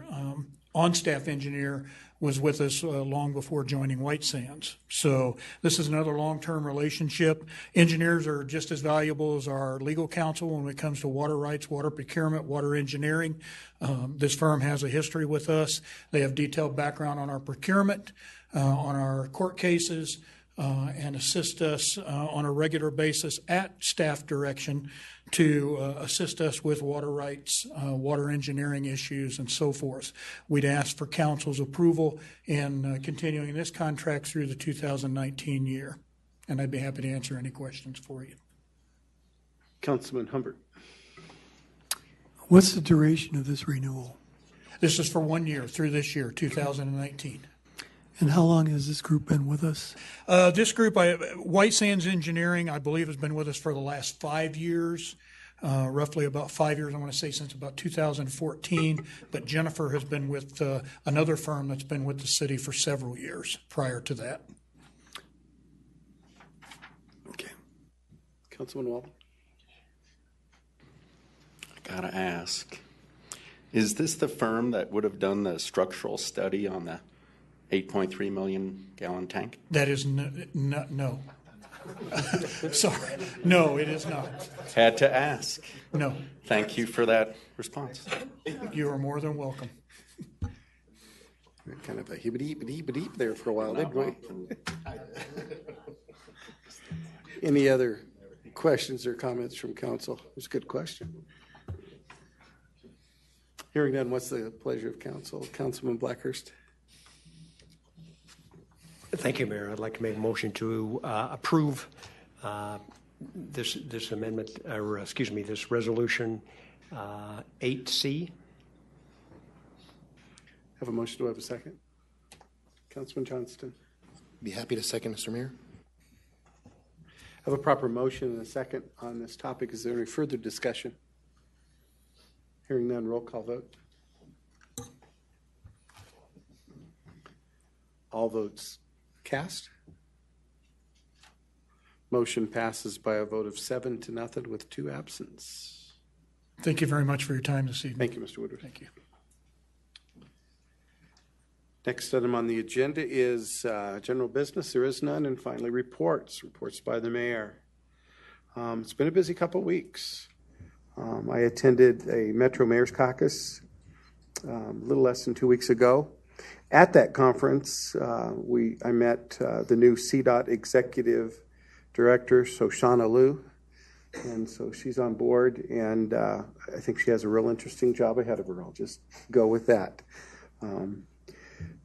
on-staff engineer, was with us long before joining White Sands. So this is another long-term relationship. Engineers are just as valuable as our legal counsel when it comes to water rights, water procurement, water engineering. This firm has a history with us. They have detailed background on our procurement, on our court cases, and assist us on a regular basis at staff direction to assist us with water rights, water engineering issues, and so forth. We'd ask for council's approval in continuing this contract through the 2019 year, and I'd be happy to answer any questions for you. Councilman Humbert. What's the duration of this renewal? This is for 1 year through this year, 2019. And how long has this group been with us? This group, White Sands Engineering, I believe, has been with us for the last 5 years, roughly about 5 years, I want to say since about 2014. But Jennifer has been with another firm that's been with the city for several years prior to that. Okay. Councilman Walden. I gotta ask, is this the firm that would have done the structural study on the 8.3 million gallon tank? That is no. Sorry. No, it is not. Had to ask. No. Thank you for that response. You are more than welcome. Kind of a hibbity-hibbity-hibbity there for a while, didn't we? Any other questions or comments from council? It was a good question. Hearing none, what's the pleasure of council? Councilman Blackhurst. Thank you, Mayor. I'd like to make a motion to approve this amendment, or excuse me, this resolution 8C. Have a motion. Do I have a second? Councilman Johnston. Be happy to second, Mr. Mayor. Have a proper motion and a second on this topic. Is there any further discussion? Hearing none, roll call vote. All votes cast. Motion passes by a vote of 7-0 with 2 absent. Thank you very much for your time this evening. Thank you, Mr. Woodruff. Thank you. Next item on the agenda is general business. There is none. And finally, reports by the mayor. It's been a busy couple of weeks. I attended a Metro Mayor's Caucus a little less than 2 weeks ago. At that conference, I met the new CDOT executive director, Shoshana Liu, and so she's on board, and I think she has a real interesting job ahead of her. I'll just go with that.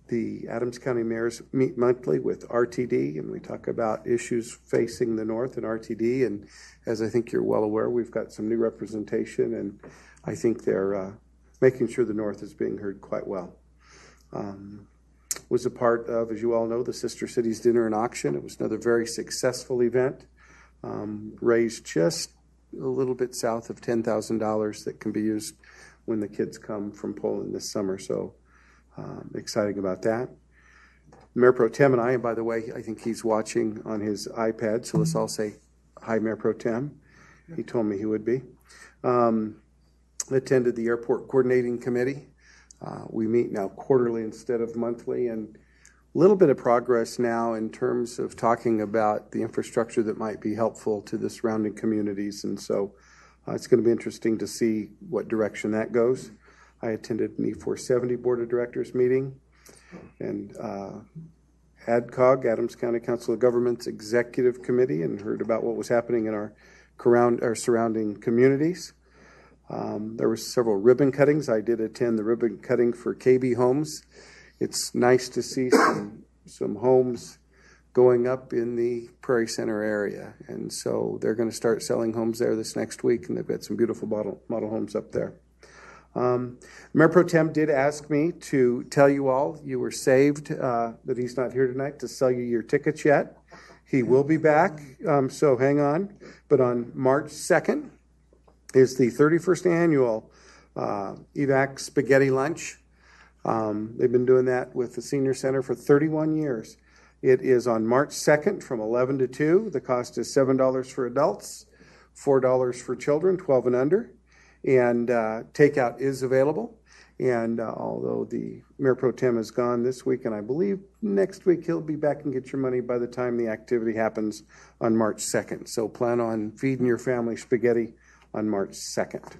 The Adams County mayors meet monthly with RTD, and we talk about issues facing the north and RTD, and as I think you're well aware, we've got some new representation, and I think they're making sure the north is being heard quite well. Was a part of, as you all know, the Sister Cities Dinner and Auction. It was another very successful event. Raised just a little bit south of $10,000 that can be used when the kids come from Poland this summer. So exciting about that. Mayor Pro Tem and I, and by the way, I think he's watching on his iPad, so let's all say hi, Mayor Pro Tem. He told me he would be. Attended the Airport Coordinating Committee. We meet now quarterly instead of monthly, and a little bit of progress now in terms of talking about the infrastructure that might be helpful to the surrounding communities, and so it's going to be interesting to see what direction that goes. I attended an E470 Board of Directors meeting, and ADCOG, Adams County Council of Governments Executive Committee, and heard about what was happening in our surrounding communities. There were several ribbon cuttings. I did attend the ribbon cutting for KB Homes. It's nice to see some homes going up in the Prairie Center area. And so they're going to start selling homes there this next week, and they've got some beautiful model homes up there. Mayor Pro Tem did ask me to tell you all you were saved, that he's not here tonight to sell you your tickets yet. He will be back, so hang on. But on March 2nd is the 31st annual EVAC Spaghetti Lunch. They've been doing that with the Senior Center for 31 years. It is on March 2nd from 11 to 2. The cost is $7 for adults, $4 for children, 12 and under. And takeout is available. And although the Mayor Pro Tem is gone this week, and I believe next week he'll be back and get your money by the time the activity happens on March 2nd. So plan on feeding your family spaghetti on March 2nd.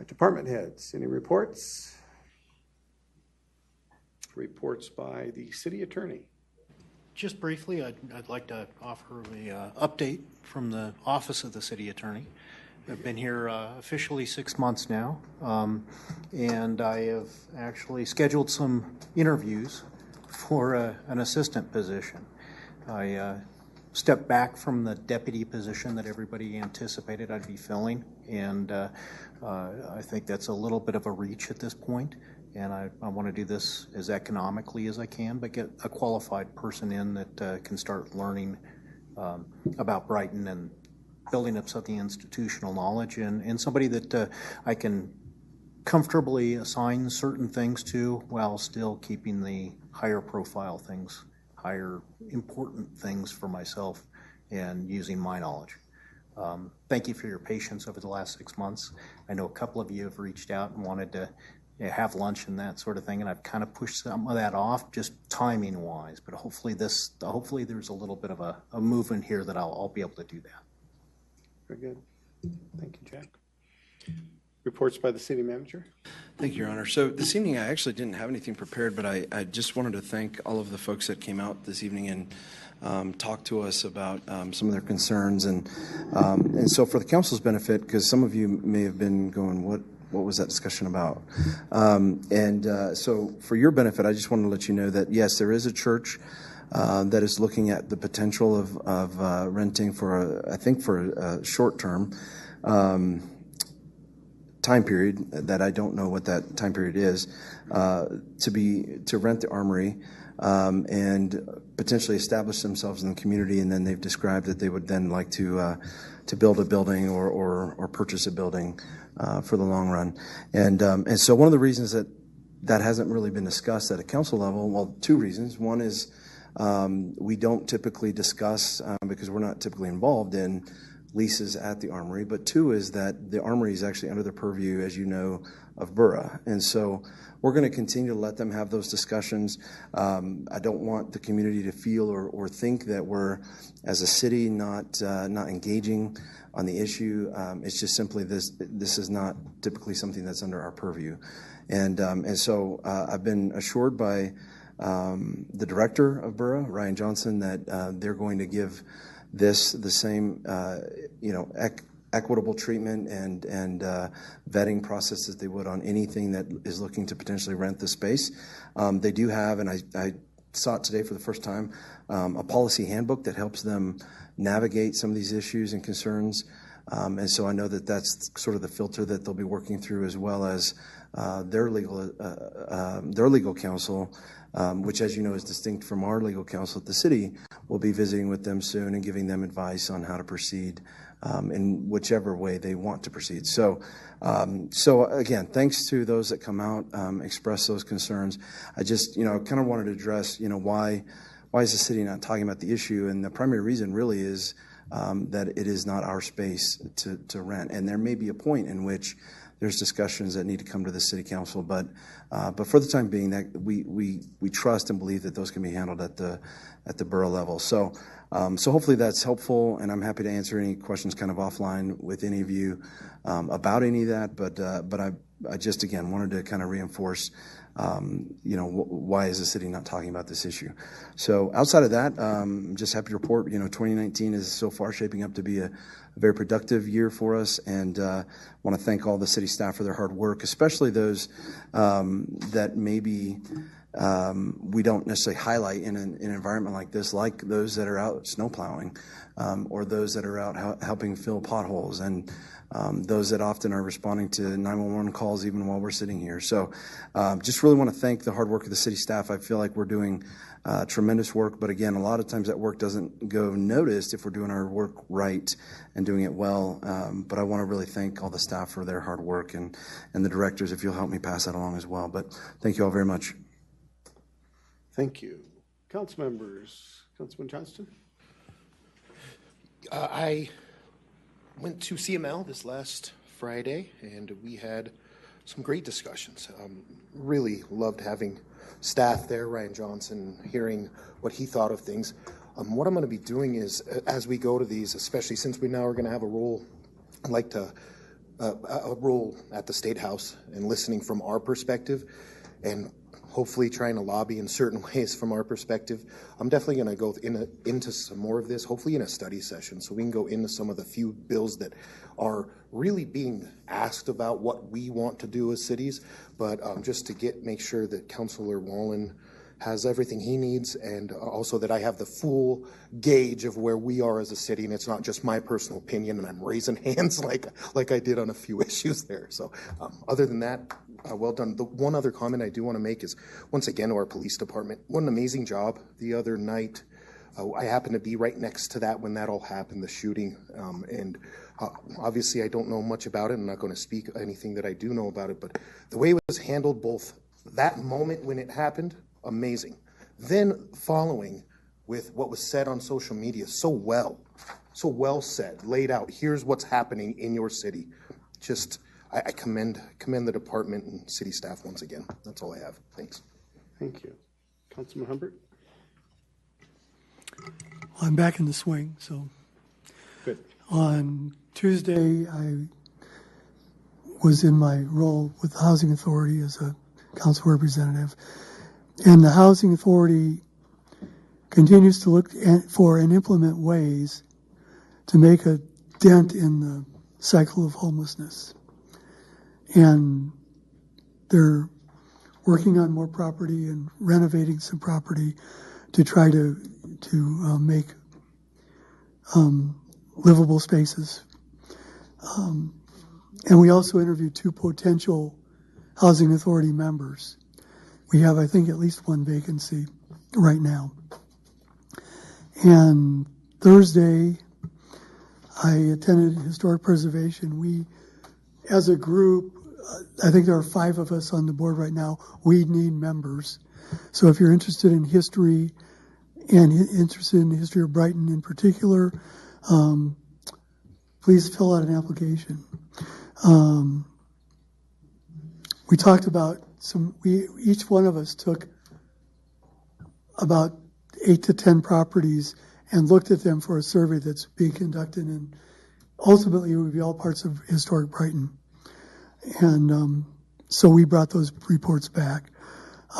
Department heads, any reports? Reports by the city attorney. Just briefly, I'd like to offer an update from the office of the city attorney. I've been here officially 6 months now, and I have actually scheduled some interviews for an assistant position. I stepped back from the deputy position that everybody anticipated I'd be filling, and I think that's a little bit of a reach at this point, and I want to do this as economically as I can, but get a qualified person in that can start learning about Brighton and building up some of the institutional knowledge, and somebody that I can comfortably assign certain things to while still keeping the higher profile things, higher important things for myself and using my knowledge. Thank you for your patience over the last 6 months. I know a couple of you have reached out and wanted to have lunch and that sort of thing, and I've kind of pushed some of that off just timing wise, but hopefully there's a little bit of a movement here that I'll be able to do that. Very good. Thank you, Jack. Reports by the city manager. Thank you, Your Honor. So this evening I actually didn't have anything prepared, but I just wanted to thank all of the folks that came out this evening and talked to us about some of their concerns. And so for the council's benefit, because some of you may have been going, what was that discussion about? So for your benefit, I just wanted to let you know that, yes, there is a church that is looking at the potential of renting for a short-term time period that I don't know what that time period is, to rent the armory and potentially establish themselves in the community. And then they've described that they would then like to build a building or purchase a building for the long run. And so one of the reasons that hasn't really been discussed at a council level, well, two reasons. One is we don't typically discuss, because we're not typically involved in leases at the armory, but two is that the armory is actually under the purview, as you know, of borough. And so we're going to continue to let them have those discussions. I don't want the community to feel or think that we're, as a city, not engaging on the issue. It's just simply this is not typically something that's under our purview. And so I've been assured by the director of borough, Ryan Johnson, that they're going to give this the same equitable treatment and vetting process as they would on anything that is looking to potentially rent the space. They do have, and I saw it today for the first time, a policy handbook that helps them navigate some of these issues and concerns. And so I know that that's sort of the filter that they'll be working through, as well as their legal counsel, which, as you know, is distinct from our legal counsel at the city. We'll be visiting with them soon and giving them advice on how to proceed in whichever way they want to proceed. So again, thanks to those that come out, express those concerns. I just, kind of wanted to address, why is the city not talking about the issue? And the primary reason really is that it is not our space to rent. And there may be a point in which there's discussions that need to come to the city council, but for the time being, that we trust and believe that those can be handled at the borough level. So hopefully that's helpful, and I'm happy to answer any questions kind of offline with any of you about any of that. But I just again wanted to kind of reinforce why is the city not talking about this issue? So outside of that, I'm just happy to report, 2019 is so far shaping up to be a very productive year for us, and want to thank all the city staff for their hard work, especially those that maybe we don't necessarily highlight in an environment like this, like those that are out snow plowing, or those that are out helping fill potholes, and those that often are responding to 911 calls even while we're sitting here. So just really want to thank the hard work of the city staff. I feel like we're doing tremendous work, but again, a lot of times that work doesn't go noticed if we're doing our work right and doing it well. But I want to really thank all the staff for their hard work, and the directors, if you'll help me pass that along as well. But thank you all very much. Thank you. Council members. Councilman Johnston? I went to CML this last Friday, and we had some great discussions. Really loved having staff there, Ryan Johnson, hearing what he thought of things. What I'm going to be doing is, as we go to these, especially since we now are going to have a role, I'd like to a role at the State House and listening from our perspective, and hopefully trying to lobby in certain ways from our perspective. I'm definitely going to go into some more of this, hopefully in a study session, so we can go into some of the few bills that are really being asked about what we want to do as cities, but just to make sure that Councilor Wallen has everything he needs, and also that I have the full gauge of where we are as a city, and it's not just my personal opinion and I'm raising hands like I did on a few issues there. So other than that, well done. The one other comment I do want to make is, once again, to our police department. What an amazing job. The other night, I happened to be right next to that when that all happened, the shooting. And obviously I don't know much about it. I'm not going to speak anything that I do know about it, but the way it was handled, both that moment when it happened, amazing. Then following with what was said on social media, so well said, laid out. Here's what's happening in your city. Just, I commend the department and city staff once again. That's all I have. Thanks. Thank you. Councilman Humbert? Well, I'm back in the swing, so. Good. On Tuesday, I was in my role with the Housing Authority as a council representative. And the Housing Authority continues to look for and implement ways to make a dent in the cycle of homelessness. And they're working on more property and renovating some property to try to make livable spaces. And we also interviewed 2 potential Housing Authority members. We have, I think, at least 1 vacancy right now. And Thursday, I attended Historic Preservation. We, as a group, I think there are 5 of us on the board right now. We need members. So if you're interested in history and interested in the history of Brighton in particular, please fill out an application. We talked about each one of us took about 8 to 10 properties and looked at them for a survey that's being conducted, and ultimately it would be all parts of historic Brighton. And so we brought those reports back.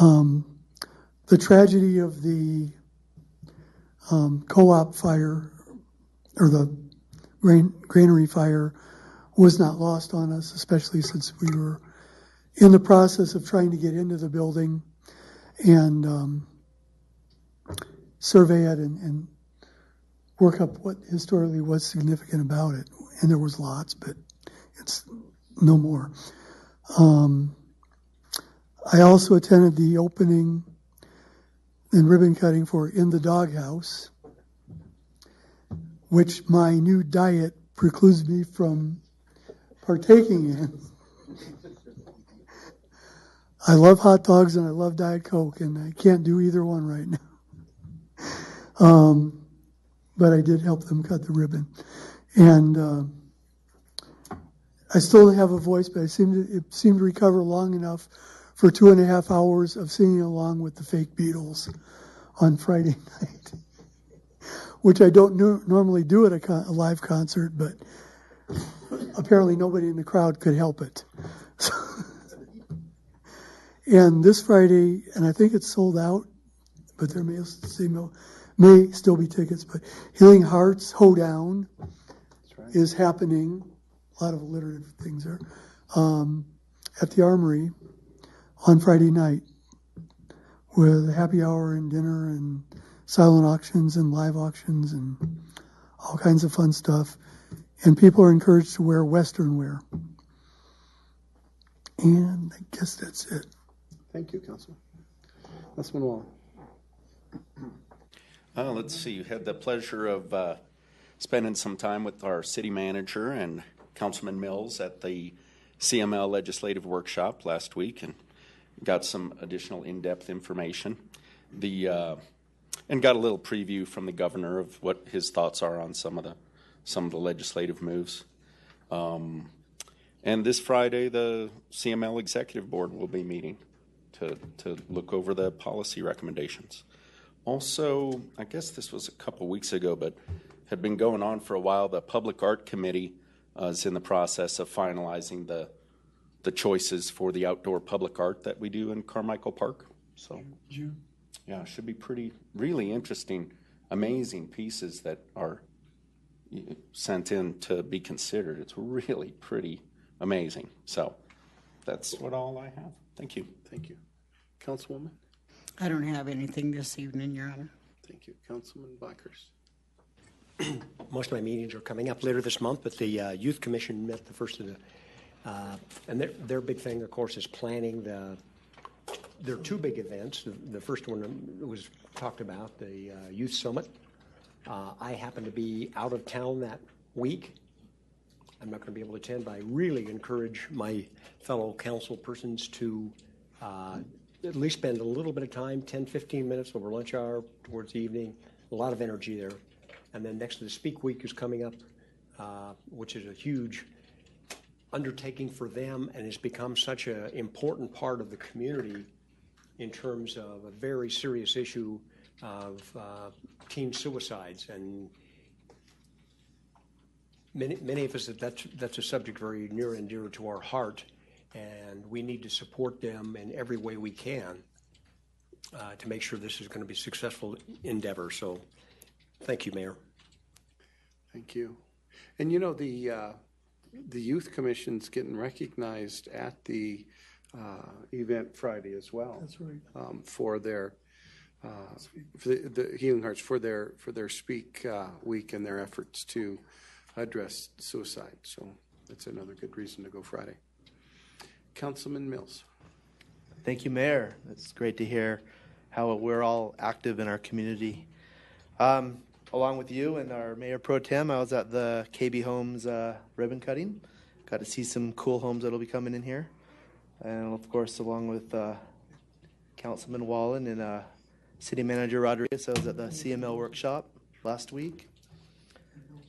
The tragedy of the co-op fire, or the granary fire, was not lost on us, especially since we were in the process of trying to get into the building and survey it and work up what historically was significant about it. And there was lots, but it's no more. I also attended the opening and ribbon cutting for In the Doghouse, which my new diet precludes me from partaking in. I love hot dogs and I love Diet Coke, and I can't do either one right now. But I did help them cut the ribbon. And I still don't have a voice, but it seemed to recover long enough for 2.5 hours of singing along with the fake Beatles on Friday night, which I don't normally do at a live concert, but apparently nobody in the crowd could help it. And this Friday, and I think it's sold out, but there may still be tickets, but Healing Hearts Hoedown is happening. A lot of alliterative things there. At the Armory on Friday night with a happy hour and dinner and silent auctions and live auctions and all kinds of fun stuff. And people are encouraged to wear Western wear. And I guess that's it. Thank you, Councilman. Councilman Wall. Let's see. You had the pleasure of spending some time with our city manager and Councilman Mills at the CML legislative workshop last week, and got some additional in-depth information. And got a little preview from the governor of what his thoughts are on some of the legislative moves. And this Friday, the CML executive board will be meeting to look over the policy recommendations. Also, I guess this was a couple weeks ago, but had been going on for a while. The Public Art Committee is in the process of finalizing the choices for the outdoor public art that we do in Carmichael Park. So, yeah, it should be really interesting, amazing pieces that are sent in to be considered. It's really pretty amazing. So that's all I have. Thank you. Thank you. Councilwoman? I don't have anything this evening, Your Honor. Thank you. Councilman Blackhurst? Most of my meetings are coming up later this month, but the Youth Commission met the first of the, and their big thing, of course, is planning there are two big events. The first one was talked about, the Youth Summit. I happen to be out of town that week. I'm not going to be able to attend, but I really encourage my fellow council persons to at least spend a little bit of time, 10, 15 minutes over lunch hour towards the evening. A lot of energy there. And then next to the Speak Week is coming up, which is a huge undertaking for them and has become such an important part of the community in terms of a very serious issue of teen suicides. And many of us, that's a subject very near and dear to our heart, and we need to support them in every way we can to make sure this is going to be a successful endeavor. So thank you, Mayor. Thank you. And you know, the Youth Commission's getting recognized at the event Friday as well. That's right. For their for the Healing Hearts, for their Speak Week and their efforts to address suicide. So that's another good reason to go Friday. Councilman Mills. Thank you, Mayor. It's great to hear how we're all active in our community. Along with you and our Mayor Pro Tem, I was at the KB Homes ribbon cutting. Got to see some cool homes that'll be coming in here. And of course, along with Councilman Wallen and City Manager Rodriguez, I was at the CML workshop last week.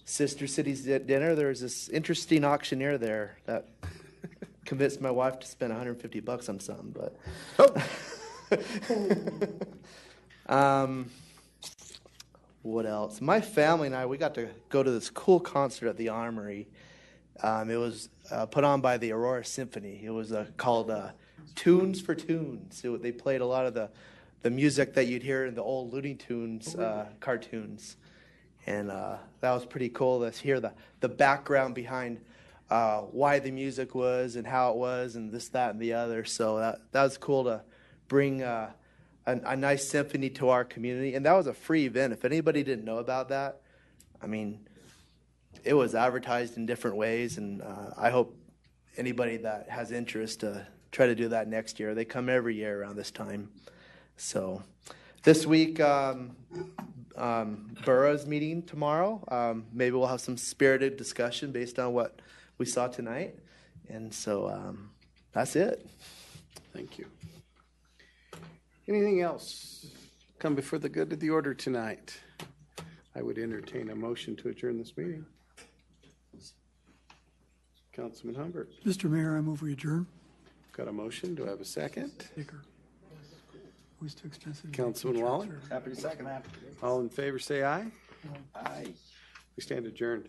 Sister Cities dinner, there was this interesting auctioneer there that convinced my wife to spend $150 on something, but what else? My family and I, we got to go to this cool concert at the Armory. It was put on by the Aurora Symphony. It was called Tunes for Tunes. They played a lot of the music that you'd hear in the old Looney Tunes cartoons. And that was pretty cool to hear the background behind why the music was and how it was and this, that, and the other. So that was cool to bring a nice symphony to our community. And that was a free event. If anybody didn't know about that, I mean, it was advertised in different ways. And I hope anybody that has interest to try to do that next year. They come every year around this time. So this week, Borough's meeting tomorrow. Maybe we'll have some spirited discussion based on what we saw tonight. And so that's it. Thank you. Anything else come before the good of the order tonight? I would entertain a motion to adjourn this meeting. Councilman Humbert. Mr. Mayor, I move we adjourn. Got a motion. Do I have a second? Always too expensive. Councilman Wallen. Happy to second that. All in favor say aye. Aye. We stand adjourned.